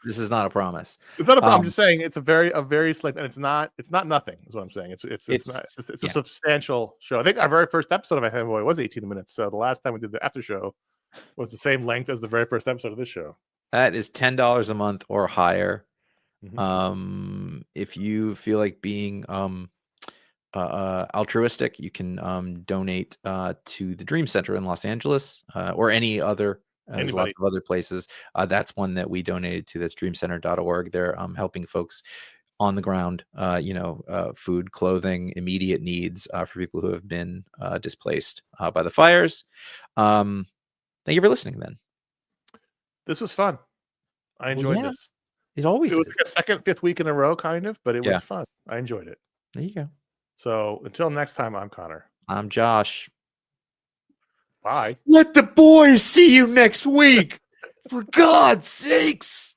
this is not a promise. It's not a problem. I'm just saying it's a very select, and it's not nothing, is what I'm saying. It's a substantial show. I think our very first episode of iFanboy was 18 minutes. So the last time we did the after show was the same length as the very first episode of this show. That is $10 a month or higher. Mm-hmm. If you feel like being altruistic, you can donate to the Dream Center in Los Angeles or any other. There's lots of other places. That's one that we donated to. That's dreamcenter.org. They're helping folks on the ground, food, clothing, immediate needs for people who have been displaced by the fires. Thank you for listening, then. This was fun. I enjoyed this. It was like a second, fifth week in a row, kind of, but it was fun. I enjoyed it. There you go. So until next time, I'm Connor. I'm Josh. Bye. Let the boys see you next week. For God's sakes.